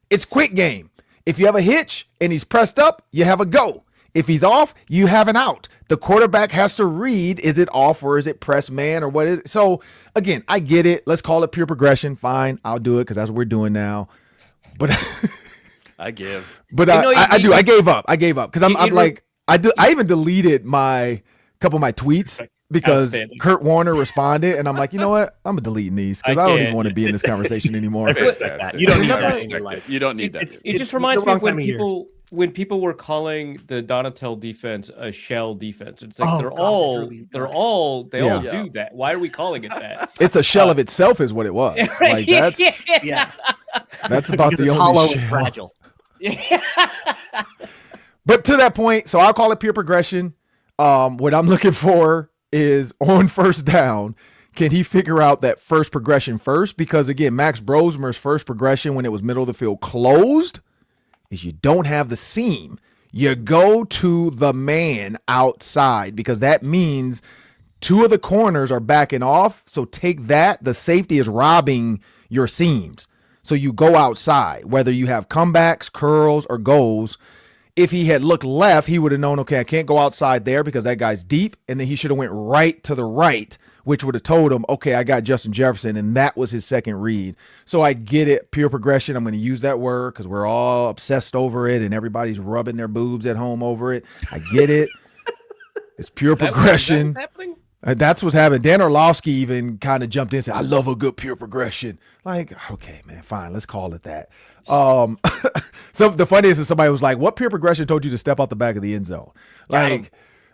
It's quick game. If you have a hitch and he's pressed up, you have a go. If he's off, you have an out. The quarterback has to read, is it off or is it press man or what is it? So, again, I get it. Let's call it pure progression. Fine, I'll do it because that's what we're doing now. But I give. But I do. I gave up because I even deleted a couple of my tweets because Kurt Warner responded, and I'm like, you know what? I'm deleting these because I don't even want to be in this conversation anymore. You don't need that. You don't need that. It just reminds me of when people were calling the Donatel defense a shell defense. It's like they all do that. Why are we calling it that? It's a shell of itself is what it was. Like that's that's about the only shell. Fragile. But to that point, so I'll call it pure progression. What I'm looking for is on first down, can he figure out that first progression first? Because again, Max Brosmer's first progression when it was middle of the field closed is you don't have the seam. You go to the man outside because that means 2 of the corners are backing off. So take that. The safety is robbing your seams. So you go outside, whether you have comebacks, curls, or goals. If he had looked left, he would have known, okay, I can't go outside there because that guy's deep. And then he should have went right to the right, which would have told him, okay, I got Justin Jefferson. And that was his second read. So I get it. Pure progression. I'm going to use that word because we're all obsessed over it and everybody's rubbing their boobs at home over it. I get it. It's pure progression. That's what's happening. Dan Orlovsky even kind of jumped in and said, I love a good pure progression. Like, okay, man, fine. Let's call it that. So the funniest is somebody was like, what pure progression told you to step out the back of the end zone? Like,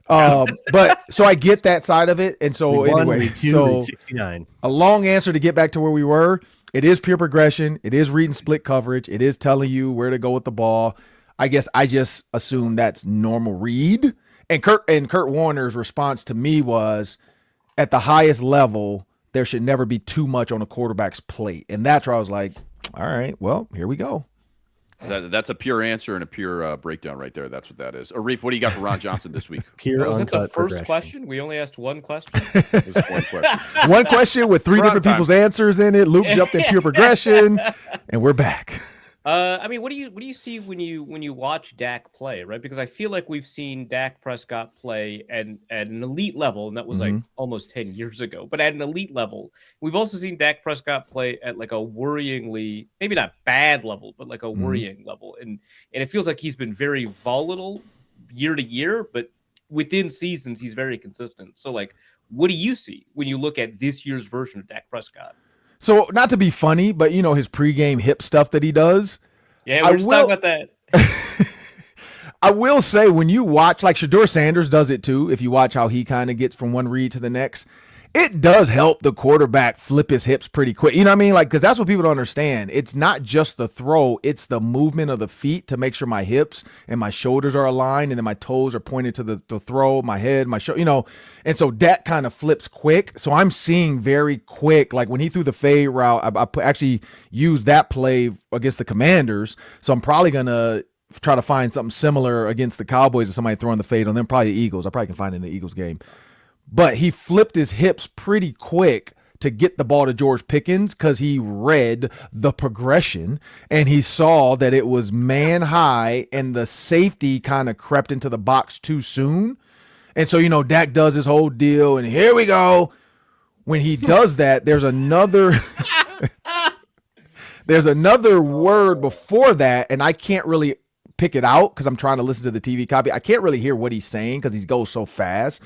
but so I get that side of it. And so anyway, so 69. A long answer to get back to where we were. It is pure progression. It is reading split coverage. It is telling you where to go with the ball. I guess I just assume that's normal read. And Kurt Warner's response to me was, at the highest level, there should never be too much on a quarterback's plate. And that's where I was like, all right, well, here we go. That's a pure answer and a pure breakdown right there. That's what that is. Arif, what do you got for Ron Johnson this week? Pure Was it the uncut first progression. question? We only asked one question. It was one question. One question with three different Time. people's answers in it. Luke jumped in pure progression, and we're back. I mean, what do you see when you watch Dak play, right? Because I feel like we've seen Dak Prescott play at an elite level, and that was like almost 10 years ago, but at an elite level. We've also seen Dak Prescott play at like a worryingly, maybe not bad level, but like a worrying level. And it feels like he's been very volatile year to year, but within seasons, he's very consistent. So like, what do you see when you look at this year's version of Dak Prescott? So not to be funny, but his pregame hip stuff that he does. Yeah, we're just talking about that. I will say when you watch, like Shedeur Sanders does it too, if you watch how he kind of gets from one read to the next, it does help the quarterback flip his hips pretty quick. You know what I mean? Like, because that's what people don't understand. It's not just the throw, it's the movement of the feet to make sure my hips and my shoulders are aligned and then my toes are pointed to the throw, my head, my shoulder, and so that kind of flips quick. So I'm seeing very quick, like when he threw the fade route, I actually used that play against the Commanders. So I'm probably going to try to find something similar against the Cowboys or somebody throwing the fade on them, probably the Eagles. I probably can find it in the Eagles game. But he flipped his hips pretty quick to get the ball to George Pickens because he read the progression and he saw that it was man high and the safety kind of crept into the box too soon. And so, Dak does his whole deal and here we go. When he does that, there's another word before that, and I can't really pick it out because I'm trying to listen to the TV copy. I can't really hear what he's saying because he goes so fast.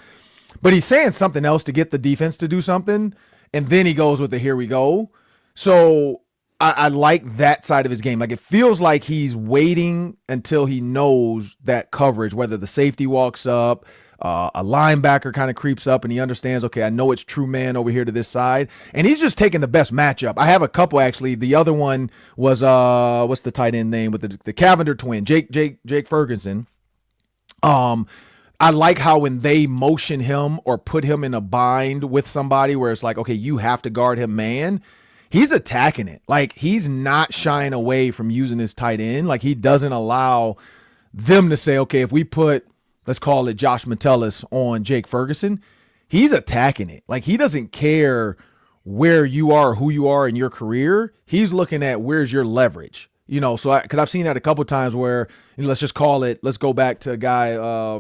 But he's saying something else to get the defense to do something, and then he goes with the here we go. So I like that side of his game. Like it feels like he's waiting until he knows that coverage, whether the safety walks up, a linebacker kind of creeps up, and he understands, okay, I know it's true man over here to this side. And he's just taking the best matchup. I have a couple, actually. The other one was, what's the tight end name with the Cavender twin, Jake Ferguson. I like how when they motion him or put him in a bind with somebody where it's like, okay, you have to guard him, man, he's attacking it. Like he's not shying away from using his tight end. Like he doesn't allow them to say, okay, if we put, let's call it Josh Metellus on Jake Ferguson, he's attacking it. Like he doesn't care where you are, who you are in your career. He's looking at where's your leverage, so because I've seen that a couple of times where let's just call it, let's go back to a guy,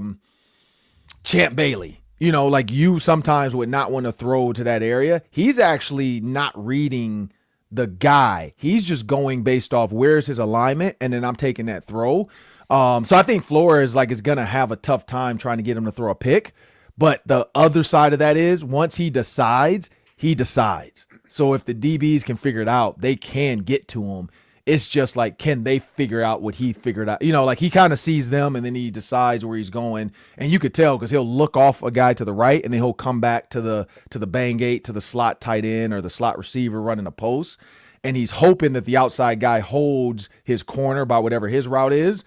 Champ Bailey, like you sometimes would not want to throw to that area. He's actually not reading the guy. He's just going based off where's his alignment, and then I'm taking that throw. So I think Flores is going to have a tough time trying to get him to throw a pick. But the other side of that is once he decides, he decides. So if the DBs can figure it out, they can get to him. It's just like, can they figure out what he figured out? Like he kind of sees them and then he decides where he's going. And you could tell because he'll look off a guy to the right and then he'll come back to the bang gate, to the slot tight end or the slot receiver running a post. And he's hoping that the outside guy holds his corner by whatever his route is.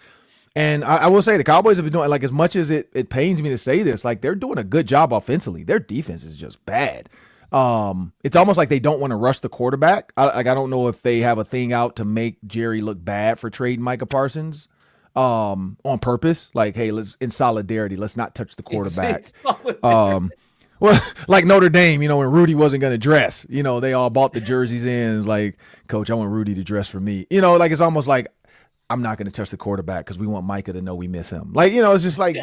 And I will say the Cowboys have been doing, like, as much as it pains me to say this, like they're doing a good job offensively. Their defense is just bad. It's almost like they don't want to rush the quarterback. I don't know if they have a thing out to make Jerry look bad for trading Micah Parsons on purpose. Like, hey, let's in solidarity, let's not touch the quarterback. Well, like Notre Dame, when Rudy wasn't going to dress, they all bought the jerseys in. It's like, Coach, I want Rudy to dress for me. Like it's almost like I'm not going to touch the quarterback because we want Micah to know we miss him. Like, it's just like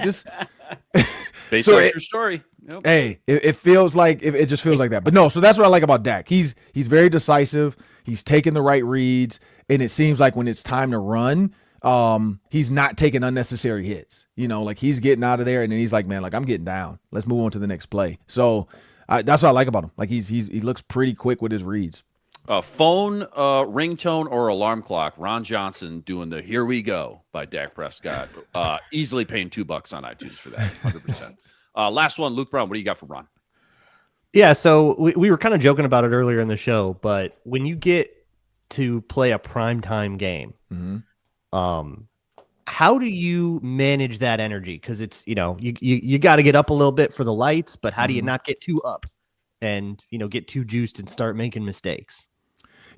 based on your story. Yep. Hey, it feels like it just feels like that. But no, so that's what I like about Dak. He's very decisive. He's taking the right reads, and it seems like when it's time to run, he's not taking unnecessary hits. Like he's getting out of there, and then he's like, man, like I'm getting down. Let's move on to the next play. So that's what I like about him. Like he looks pretty quick with his reads. Phone, ringtone, or alarm clock. Ron Johnson doing the "Here We Go" by Dak Prescott. Easily paying $2 on iTunes for that. 100%. Last one, Luke Brown. What do you got for Ron? Yeah, so we were kind of joking about it earlier in the show, but when you get to play a primetime game, how do you manage that energy? Because it's you got to get up a little bit for the lights, but how do you not get too up and get too juiced and start making mistakes?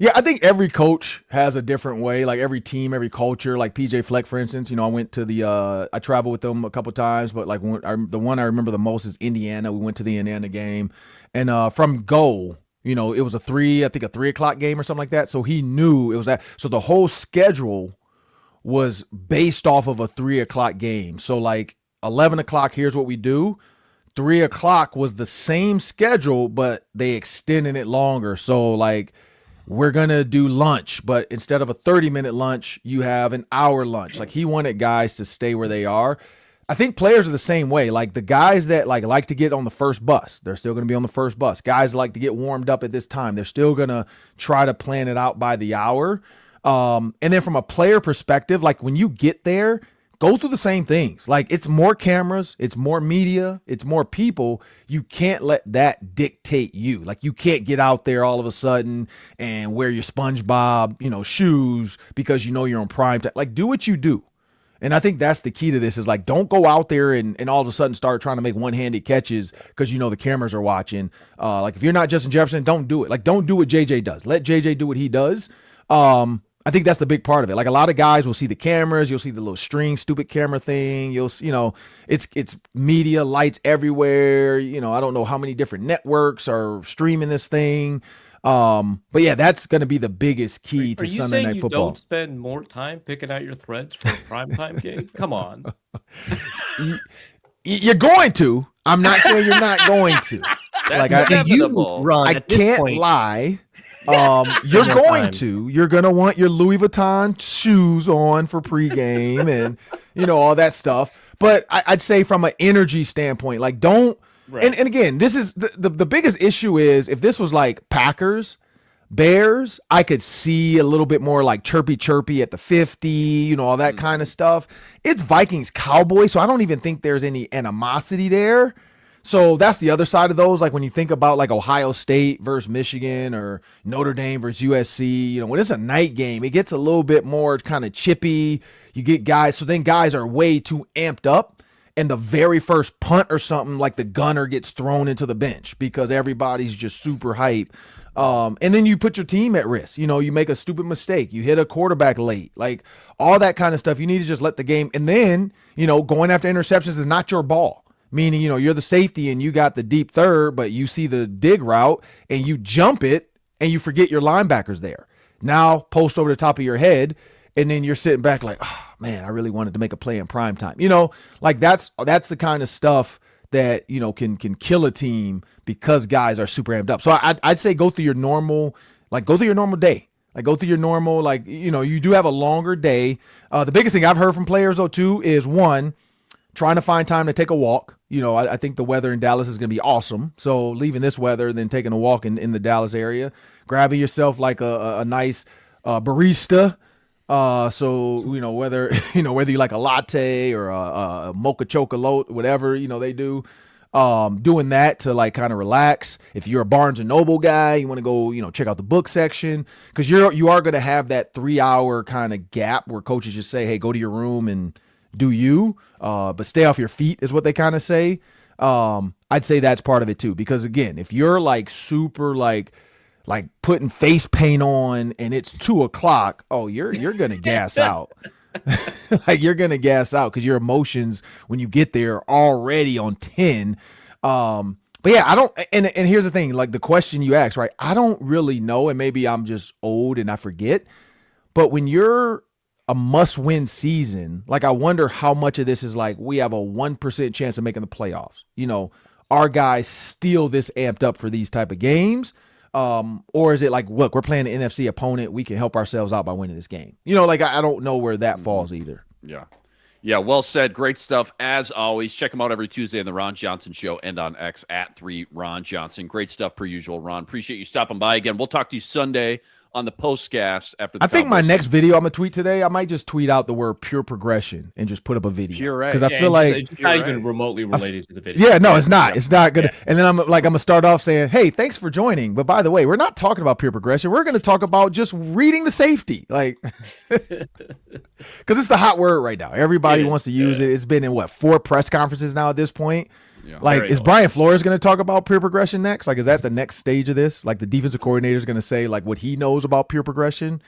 Yeah, I think every coach has a different way. Like every team, every culture. Like PJ Fleck, for instance, I went to I traveled with them a couple times, but like the one I remember the most is Indiana. We went to the Indiana game, and from go, it was a 3 o'clock game or something like that. So he knew it was that. So the whole schedule was based off of a 3 o'clock game. So like 11 o'clock, here's what we do. 3 o'clock was the same schedule, but they extended it longer. So like, we're going to do lunch, but instead of a 30-minute lunch, you have an hour lunch. Like he wanted guys to stay where they are. I think players are the same way. Like the guys that like to get on the first bus, they're still going to be on the first bus. Guys like to get warmed up at this time, they're still going to try to plan it out by the hour. And then from a player perspective, like when you get there, go through the same things. Like it's more cameras, it's more media, it's more people. You can't let that dictate you. Like you can't get out there all of a sudden and wear your SpongeBob, shoes because you're on prime time. Like do what you do. And I think that's the key to this is like, don't go out there and all of a sudden start trying to make one-handed catches because the cameras are watching. Like if you're not Justin Jefferson, don't do it. Like don't do what JJ does. Let JJ do what he does. I think that's the big part of it. Like a lot of guys will see the cameras, you'll see the little string stupid camera thing. It's media, lights everywhere. I don't know how many different networks are streaming this thing. But yeah, that's going to be the biggest key to Sunday Night Football. Don't spend more time picking out your threads for a primetime game? Come on. You're going to. I'm not saying you're not going to. That's like inevitable. I can't lie. You're going to want your Louis Vuitton shoes on for pregame and, all that stuff. But I'd say from an energy standpoint, like don't, right. And again, this is the biggest issue is if this was like Packers, Bears, I could see a little bit more like chirpy at the 50, all that kind of stuff. It's Vikings, Cowboys. So I don't even think there's any animosity there. So that's the other side of those. Like when you think about like Ohio State versus Michigan or Notre Dame versus USC, when it's a night game, it gets a little bit more kind of chippy. You get guys. So then guys are way too amped up. And the very first punt or something, like the gunner gets thrown into the bench because everybody's just super hype. And then you put your team at risk. You make a stupid mistake. You hit a quarterback late. Like all that kind of stuff. You need to just let the game. And then, going after interceptions is not your ball. Meaning, you're the safety and you got the deep third, but you see the dig route and you jump it and you forget your linebackers there. Now post over the top of your head and then you're sitting back like, oh, man, I really wanted to make a play in prime time. Like that's the kind of stuff that, can kill a team because guys are super amped up. So I'd say go through your normal day. Like go through your normal, you do have a longer day. The biggest thing I've heard from players though too is one, trying to find time to take a walk. I think the weather in Dallas is going to be awesome. So leaving this weather, then taking a walk in the Dallas area, grabbing yourself like a nice barista. So, whether you like a latte or a mocha chocolate, whatever, they do, doing that to like kind of relax. If you're a Barnes and Noble guy, you want to go, check out the book section because you are going to have that 3 hour kind of gap where coaches just say, hey, go to your room and do you, but stay off your feet is what they kind of say. I'd say that's part of it too, because again, if you're like super like putting face paint on and it's 2 o'clock, you're going to gas out. Like you're going to gas out because your emotions when you get there are already on 10. But yeah, I don't, and here's the thing, like the question you asked, right? I don't really know. And maybe I'm just old and I forget, but when you're a must-win season, like I wonder how much of this is like we have a 1% chance of making the playoffs. Our guys still this amped up for these type of games, Or is it like, look, we're playing the NFC opponent, we can help ourselves out by winning this game? You know, like I don't know where that falls either. Yeah. Yeah, well said. Great stuff as always. Check him out every Tuesday on the Ron Johnson Show and on X at 3Ron Johnson. Great stuff per usual, Ron. Appreciate you stopping by again. We'll talk to you Sunday on the postcast after the I think my Cowboys next video I'm gonna tweet today, I might just tweet out the word pure progression and just put up a video. Puree. Because I feel like it's not even remotely related to the video. yeah, no, it's not. It's not good. Yeah. And then I'm gonna start off saying, hey, thanks for joining. But by the way, we're not talking about pure progression. We're gonna talk about just reading the safety. Like because it's the hot word right now. Everybody wants to use it. It's been in 4 press conferences now at this point. Yeah. Like, is Brian Flores going to talk about pure progression next? Like, is that the next stage of this? Like, the defensive coordinator is going to say, like, what he knows about pure progression?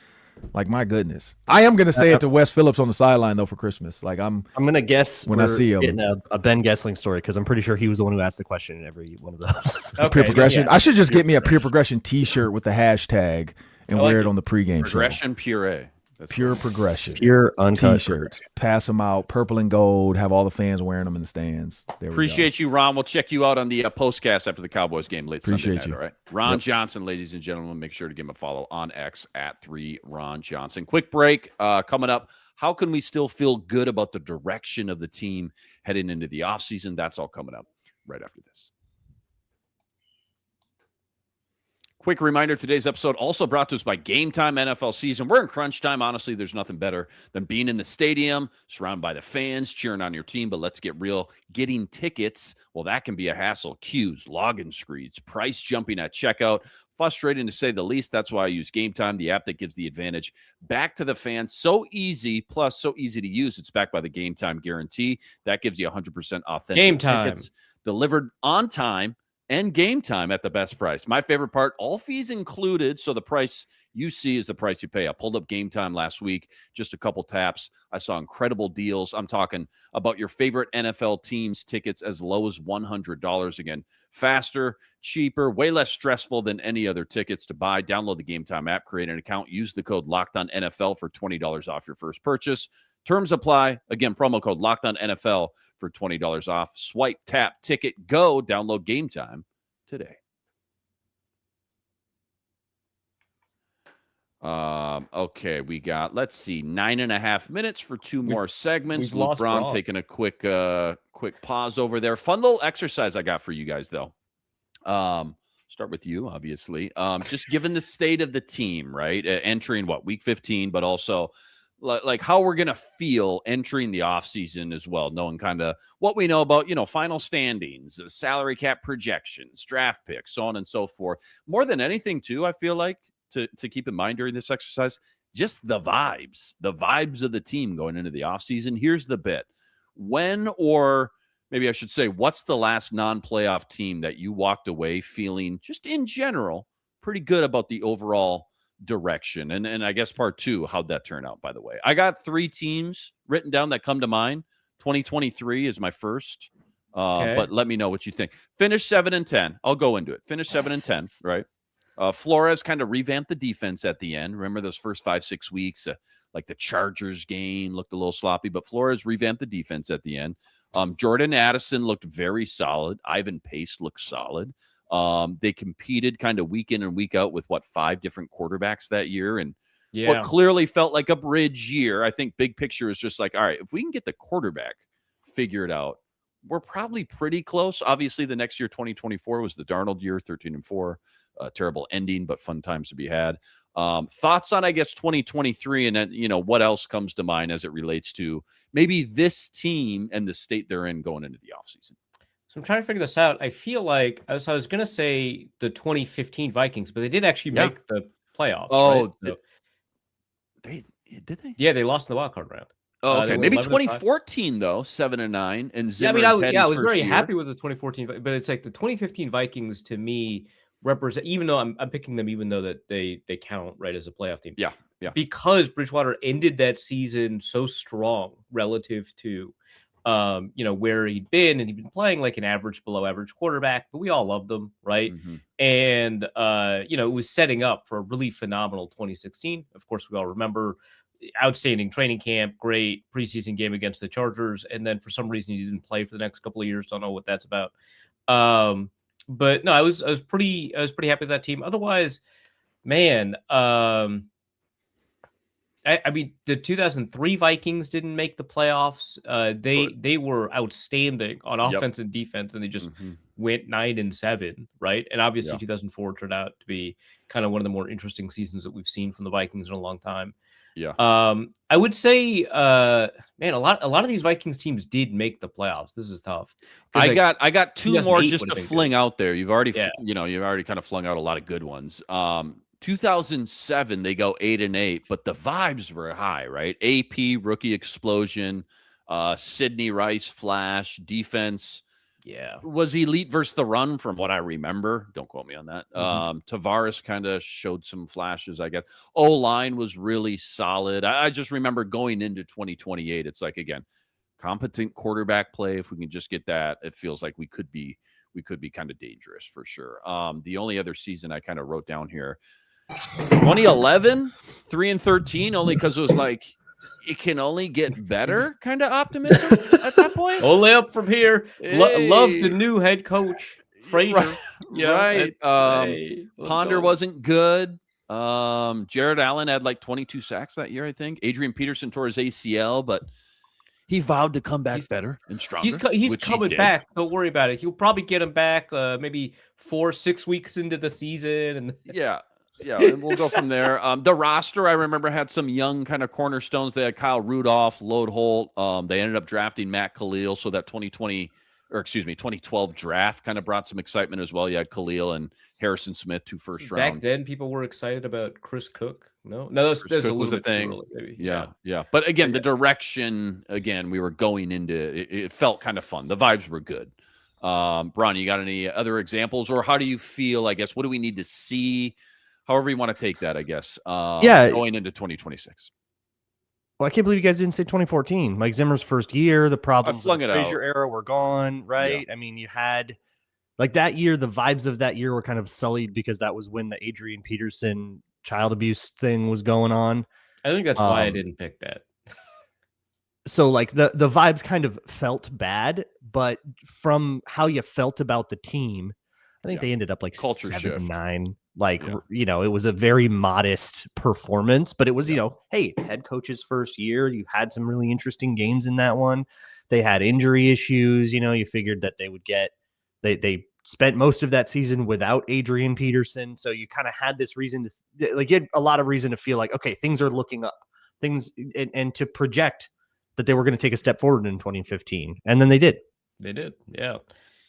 Like, my goodness. I am going to say it to Wes Phillips on the sideline, though, for Christmas. Like, I'm going to guess when I see him. Getting a Ben Gessling story, because I'm pretty sure he was the one who asked the question in every one of those. Okay, pure progression. Yeah. I should just get me a pure progression T-shirt with the hashtag and wear it on the pregame show. Progression puree. That's pure progression. Pure uncut T-shirts. Pass them out, purple and gold. Have all the fans wearing them in the stands. Appreciate you, Ron. We'll check you out on the postcast after the Cowboys game late Sunday night. You. All right, Ron Johnson, ladies and gentlemen. Make sure to give him a follow on X at 3Ron Johnson. Quick break coming up. How can we still feel good about the direction of the team heading into the offseason? That's all coming up right after this. Quick reminder, today's episode also brought to us by Game Time NFL season. We're in crunch time. Honestly, there's nothing better than being in the stadium, surrounded by the fans, cheering on your team. But let's get real. Getting tickets, well, that can be a hassle. Queues, login screens, price jumping at checkout. Frustrating to say the least. That's why I use Game Time, the app that gives the advantage back to the fans. So easy, plus so easy to use. It's backed by the Game Time guarantee. That gives you 100% authentic Game Time tickets delivered on time and game time at the best price. My favorite part, all fees included, so the price you see is the price you pay. I pulled up Game Time last week, just a couple taps. I saw incredible deals. I'm talking about your favorite NFL teams tickets as low as $100. Again, faster, cheaper, way less stressful than any other tickets to buy. Download the Game Time app, create an account, use the code LOCKEDONNFL for $20 off your first purchase. Terms apply. Again, promo code LOCKEDONNFL for $20 off. Swipe, tap, ticket, go. Download Game Time today. Okay, we got, let's see, 9.5 minutes for 2 more segments. Luke Braun taking a quick pause over there. Fun little exercise I got for you guys, though. Start with you, obviously. Just given the state of the team, right? Entering week 15, but also like how we're going to feel entering the offseason as well, knowing kind of what we know about, final standings, salary cap projections, draft picks, so on and so forth. More than anything, too, I feel like to keep in mind during this exercise, just the vibes of the team going into the offseason. Here's the bit. When, or maybe I should say, what's the last non-playoff team that you walked away feeling just in general pretty good about the overall direction? And I guess part 2, how'd that turn out, by the way? I got 3 teams written down that come to mind. 2023 is my first, but let me know what you think. Finish 7-10. I'll go into it. Finish 7-10, right? Flores kind of revamped the defense at the end. Remember those first 5-6 weeks, like the Chargers game looked a little sloppy, but Flores revamped the defense at the end. Jordan Addison looked very solid. Ivan Pace looked solid. They competed kind of week in and week out with 5 different quarterbacks that year. And what clearly felt like a bridge year, I think big picture is just like, all right, if we can get the quarterback figured out, we're probably pretty close. Obviously, the next year, 2024, was the Darnold year, 13-4. Terrible ending, but fun times to be had. Thoughts on, I guess, 2023, and then, what else comes to mind as it relates to maybe this team and the state they're in going into the offseason? So I'm trying to figure this out. I feel like I was going to say the 2015 Vikings, but they did actually make the playoffs. Oh, right? Did they? Yeah, they lost in the wild card round. Oh, okay. Maybe 2014 though, 7-9, and Zimmer. I was very happy with the 2014, but it's like the 2015 Vikings to me represent, even though I'm picking them, even though that they count right as a playoff team. Yeah. Because Bridgewater ended that season so strong relative to, where he'd been, and he'd been playing like an average, below average quarterback, but we all loved him, right? Mm-hmm. And it was setting up for a really phenomenal 2016. Of course, we all remember outstanding training camp, great preseason game against the Chargers, and then for some reason he didn't play for the next couple of years. Don't know what that's about. But no, I was pretty happy with that team. Otherwise, man, I mean, the 2003 Vikings didn't make the playoffs. They were outstanding on offense and defense, and they just went 9-7, right? And obviously, 2004 turned out to be kind of one of the more interesting seasons that we've seen from the Vikings in a long time. Yeah. I would say, man, a lot of these Vikings teams did make the playoffs. This is tough. I got two more just to fling out there. You've already, you've already kind of flung out a lot of good ones. 2007, they go 8-8, but the vibes were high, right? AP rookie explosion, Sidney Rice flash, defense. Yeah, was elite versus the run from what I remember. Don't quote me on that. Tavares kind of showed some flashes, I guess. O-line was really solid. I just remember going into 2028. It's like, again, competent quarterback play. If we can just get that, it feels like we could be kind of dangerous for sure. The only other season I kind of wrote down here, 2011, 3-13, only because it was like, it can only get better kind of optimism at that point. Only up from here. Love the new head coach, Frazier. Right. Ponder wasn't good. Jared Allen had like 22 sacks that year, I think. Adrian Peterson tore his ACL, but he vowed to come back better and stronger. He's coming back. Don't worry about it. He'll probably get him back maybe 4-6 weeks into the season. And Yeah, and we'll go from there. The roster, I remember, had some young kind of cornerstones. They had Kyle Rudolph, Lode Holt. They ended up drafting Matt Khalil, so that 2012 draft kind of brought some excitement as well. You had Khalil and Harrison Smith, 2 first round. Back then, people were excited about Chris Cook. No, that's a little bit thing. Too early, maybe. Yeah. But again, the direction, we were going into it felt kind of fun. The vibes were good. Bron, you got any other examples, or how do you feel? I guess what do we need to see? However you want to take that, I guess. Going into 2026. Well, I can't believe you guys didn't say 2014. Mike Zimmer's first year. The problems of the Frazier Frazier era were gone, right? Yeah. I mean, you had like that year. The vibes of that year were kind of sullied because that was when the Adrian Peterson child abuse thing was going on. I think that's why I didn't pick that. So like the vibes kind of felt bad, but from how you felt about the team, I think they ended up like culture 7-9. Like, it was a very modest performance, but it was, hey, head coach's first year. You had some really interesting games in that one. They had injury issues. You figured that they would they spent most of that season without Adrian Peterson. So you kind of had this reason you had a lot of reason to feel like, okay, things are looking up, and to project that they were going to take a step forward in 2015. And then they did. They did. Yeah.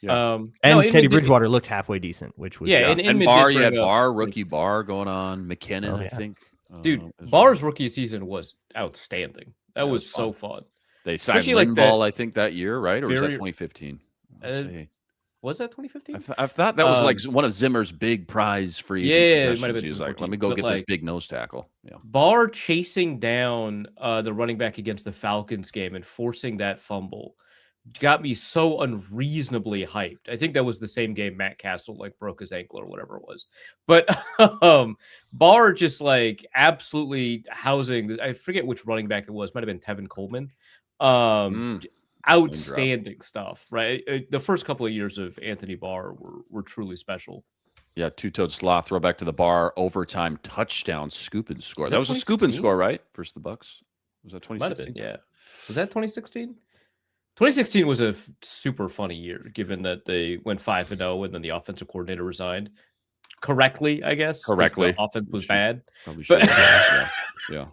Teddy Bridgewater looked halfway decent, which was and Barr, you had rookie Barr going on, McKinnon, I think. Dude, Barr's rookie season was outstanding. That was so fun. They signed Linval, I think, that year, right? Or was that 2015? Was that 2015? I thought that was like one of Zimmer's big prize free. It might have been. He was like, let me go get this big nose tackle. Yeah. Barr chasing down the running back against the Falcons game and forcing that fumble got me so unreasonably hyped. I think that was the same game Matt Castle broke his ankle or whatever it was. But Barr just absolutely housing this. I forget which running back it was. Might have been Tevin Coleman. Outstanding stuff, right? The first couple of years of Anthony Barr were truly special. Yeah, two-toed sloth, throw back to the Barr, overtime touchdown, scoop and score. That was a scoop and score, right? Versus the Bucks. Was that 2016? Might have been, yeah. Was that 2016? 2016 was a super funny year, given that they went 5-0 and then the offensive coordinator resigned. Correctly, I guess. Correctly. The offense was bad. Probably should. Yeah.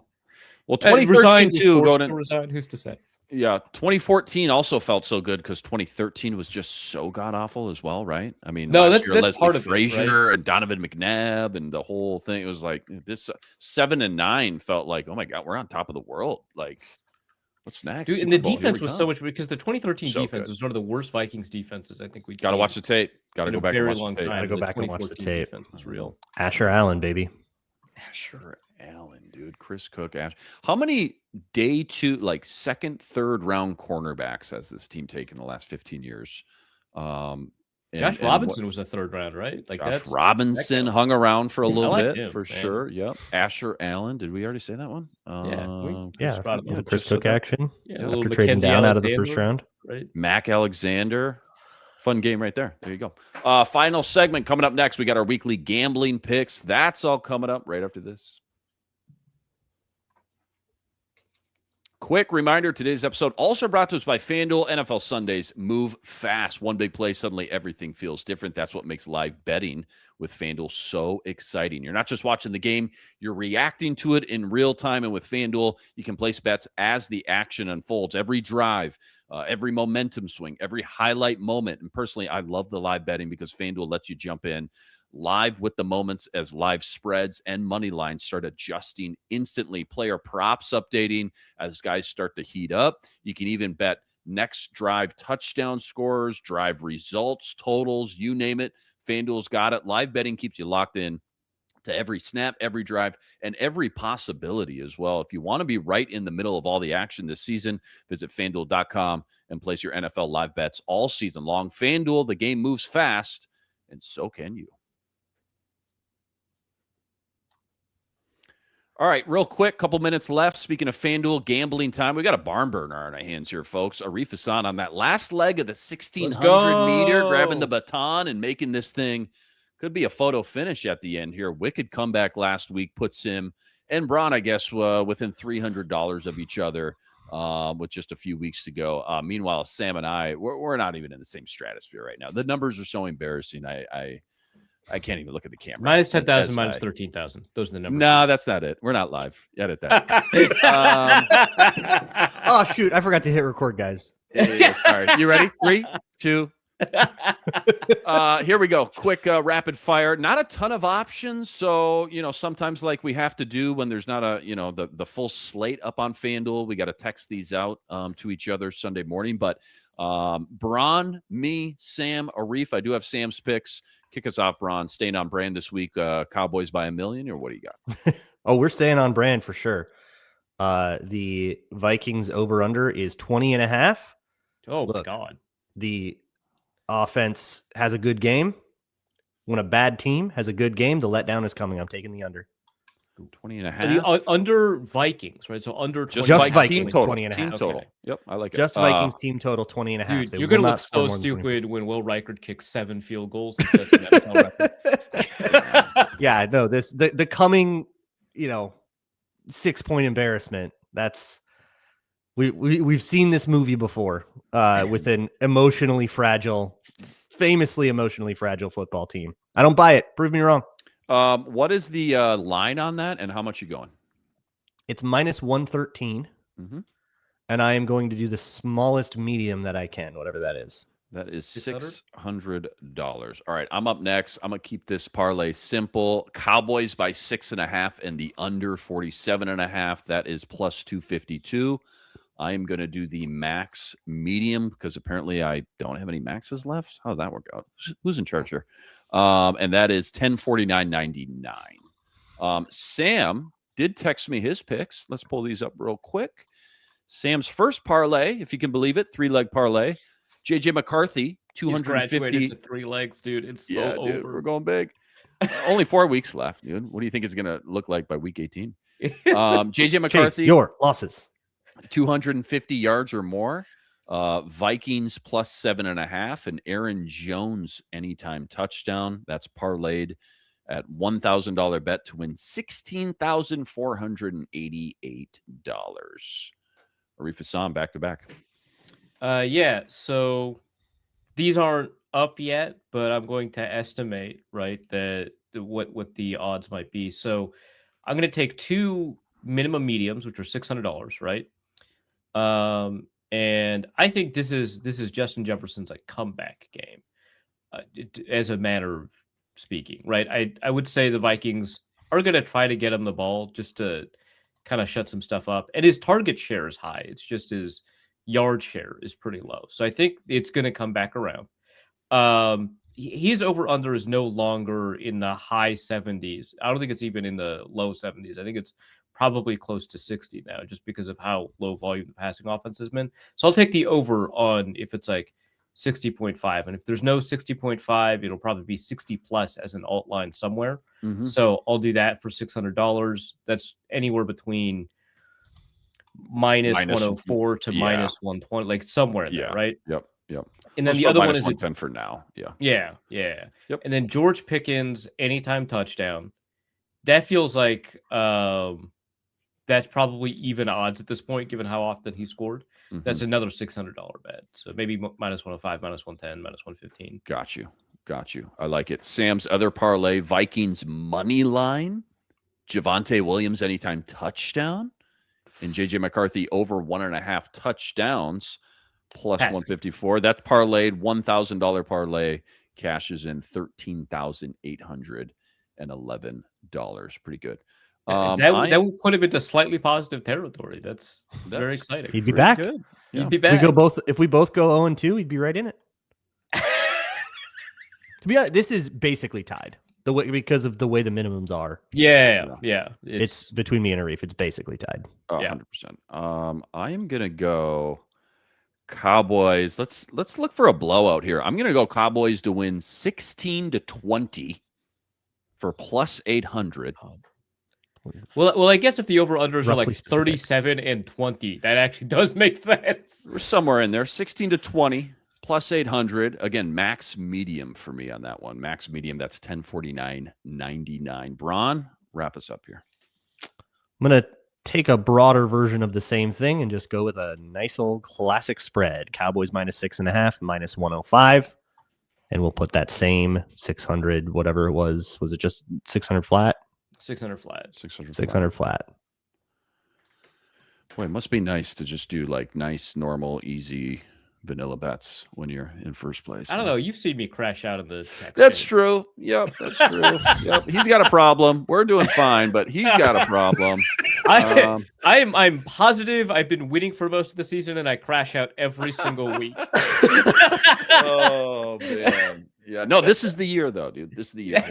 Well, 2013 too. Going to resign. Who's to say? Yeah, 2014 also felt so good because 2013 was just so god awful as well, right? I mean, no, that's part of Frazier, right? And Donovan McNabb and the whole thing. It was like this 7-9 felt like, oh my god, we're on top of the world. Like, what's next? Dude, and the defense was so much because the 2013 defense was one of the worst Vikings defenses I think we'd got to watch the tape. Got to go back and watch the tape. Got to go back and watch the tape. Defense was real. Asher Allen, baby. Asher Allen, dude. Chris Cook, how many day two, second, third round cornerbacks has this team taken in the last 15 years? Josh Robinson was a third round, right? Josh Robinson hung around for a little bit for sure. Yep. Asher Allen. Did we already say that one? Chris Cook action. Yeah, after trading down out of the first round. Right. Mac Alexander. Fun game right there. There you go. Final segment coming up next. We got our weekly gambling picks. That's all coming up right after this. Quick reminder, today's episode also brought to us by FanDuel. NFL Sundays move fast. One big play, suddenly everything feels different. That's what makes live betting with FanDuel so exciting. You're not just watching the game, you're reacting to it in real time. And with FanDuel, you can place bets as the action unfolds. Every drive, every momentum swing, every highlight moment. And personally, I love the live betting because FanDuel lets you jump in live with the moments as live spreads and money lines start adjusting instantly. Player props updating as guys start to heat up. You can even bet next drive touchdown scores, drive results, totals, you name it. FanDuel's got it. Live betting keeps you locked in to every snap, every drive, and every possibility as well. If you want to be right in the middle of all the action this season, visit FanDuel.com and place your NFL live bets all season long. FanDuel, the game moves fast, and so can you. All right, real quick, couple minutes left. Speaking of FanDuel gambling time, we got a barn burner on our hands here, folks. Arif Hassan on that last leg of the 1,600 meter, grabbing the baton and making this thing. Could be a photo finish at the end here. Wicked comeback last week puts him and Braun, I guess, within $300 of each other with just a few weeks to go. Meanwhile, Sam and I, we're not even in the same stratosphere right now. The numbers are so embarrassing. I can't even look at the camera. Minus 10,000, minus 13,000. Those are the numbers. No, that's not it. We're not live. Edit that. Oh, shoot. I forgot to hit record, guys. Yeah, sorry. You ready? 3, 2. Here we go. Quick rapid fire. Not a ton of options. So, sometimes like we have to do when there's not the full slate up on FanDuel, we got to text these out to each other Sunday morning. But Braun, me, Sam, Arif, I do have Sam's picks. Kick us off, Braun. Staying on brand this week. Cowboys by 1 million, or what do you got? Oh, we're staying on brand for sure. The Vikings over-under is 20.5. Oh, my God. The offense has a good game. When a bad team has a good game, the letdown is coming. I'm taking the under. 20.5. Under Vikings, right? So under 20. Just Vikings, team total. 20.5. Team total. Okay. Yep, I like it. Just Vikings team total 20.5. Dude, They you're will going to not look score so more than 20. stupid when Will Reichard kicks 7 field goals and sets an NFL record. Yeah, no, the coming, 6-point embarrassment. That's we've seen this movie before with an famously emotionally fragile football team. I don't buy it. Prove me wrong. What is the line on that, and how much you going? It's minus 113, and I am going to do the smallest medium that I can, whatever that is. That is $600. All right, I'm up next. I'm going to keep this parlay simple. Cowboys by 6.5 and the under 47.5. That is plus 252. I am going to do the max medium because apparently I don't have any maxes left. How did that work out? Who's in charge here? And that is 1049.99. Sam did text me his picks. Let's pull these up real quick. Sam's first parlay, if you can believe it, 3-leg parlay. JJ McCarthy, 250 to 3 legs, dude. It's so dude, over. we're going big. Only 4 weeks left, dude. What do you think it's going to look like by week 18? JJ McCarthy, Chase, your losses. 250 yards or more. Vikings plus 7.5, and Aaron Jones anytime touchdown. That's parlayed at $1,000 bet to win $16,488. Arif Hassan back to back. Yeah, so these aren't up yet, but I'm going to estimate, right, what the odds might be. So I'm going to take 2 minimum mediums, which are $600, right? And I think this is Justin Jefferson's like comeback game, as a manner of speaking, right? I would say the Vikings are going to try to get him the ball just to kind of shut some stuff up, and his target share is high. It's just his yard share is pretty low. So I think it's going to come back around. His over-under is no longer in the high 70s. I don't think it's even in the low 70s. I think it's probably close to 60 now just because of how low volume the passing offense has been. So I'll take the over on if it's like 60.5. And if there's no 60.5, it'll probably be 60 plus as an alt line somewhere. So I'll do that for $600. That's anywhere between minus 104 to minus 120, like somewhere in there, right? Yep. Yep. And then Let's the put other one minus is 110 for now. Yeah. yeah. Yep. And then George Pickens anytime touchdown. That feels like that's probably even odds at this point, given how often he scored. That's another $600 bet. So maybe minus 105, minus 110, minus 115. Got you. I like it. Sam's other parlay, Vikings money line, Javonte Williams anytime touchdown, and JJ McCarthy over 1.5 touchdowns plus Pass. 154. That's parlayed, $1,000 parlay cashes in $13,811. Pretty good. That would put him into slightly positive territory. That's very exciting. He'd be back. Good. He'd Yeah. be back. If we both go 0-2, he'd be right in it. To be honest, this is basically tied because of the way the minimums are. Yeah. It's between me and Arif. It's basically tied. 100%. I am gonna go Cowboys. Let's look for a blowout here. I'm gonna go Cowboys to win 16-20 for plus 800. Well, I guess if the over-unders are like Roughly specific. 37 and 20, that actually does make sense. We're somewhere in there. 16-20 plus 800. Again, max medium for me on that one. Max medium. That's 1049.99. Braun, wrap us up here. I'm going to take a broader version of the same thing and just go with a nice old classic spread. Cowboys minus 6.5, minus 105. And we'll put that same 600, whatever it was. Was it just 600 flat? 600 flat. 600 flat. Boy, it must be nice to just do like nice, normal, easy vanilla bets when you're in first place. I don't know. You've seen me crash out in the text. That's true. Yep, that's true. Yep, he's got a problem. We're doing fine, but he's got a problem. I'm positive I've been winning for most of the season, and I crash out every single week. Oh man. Yeah, no, this is the year, though, dude. This is the year.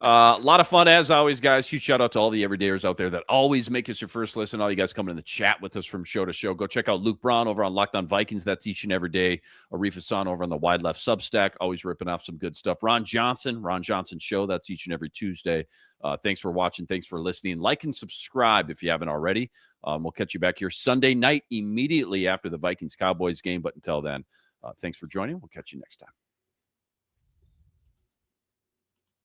A lot of fun, as always, guys. Huge shout out to all the everydayers out there that always make us your first listen. All you guys coming in the chat with us from show to show. Go check out Luke Braun over on Locked On Vikings. That's each and every day. Arif Hassan over on the Wide Left Substack. Always ripping off some good stuff. Ron Johnson Show. That's each and every Tuesday. Thanks for watching. Thanks for listening. Like and subscribe if you haven't already. We'll catch you back here Sunday night immediately after the Vikings-Cowboys game. But until then, thanks for joining. We'll catch you next time.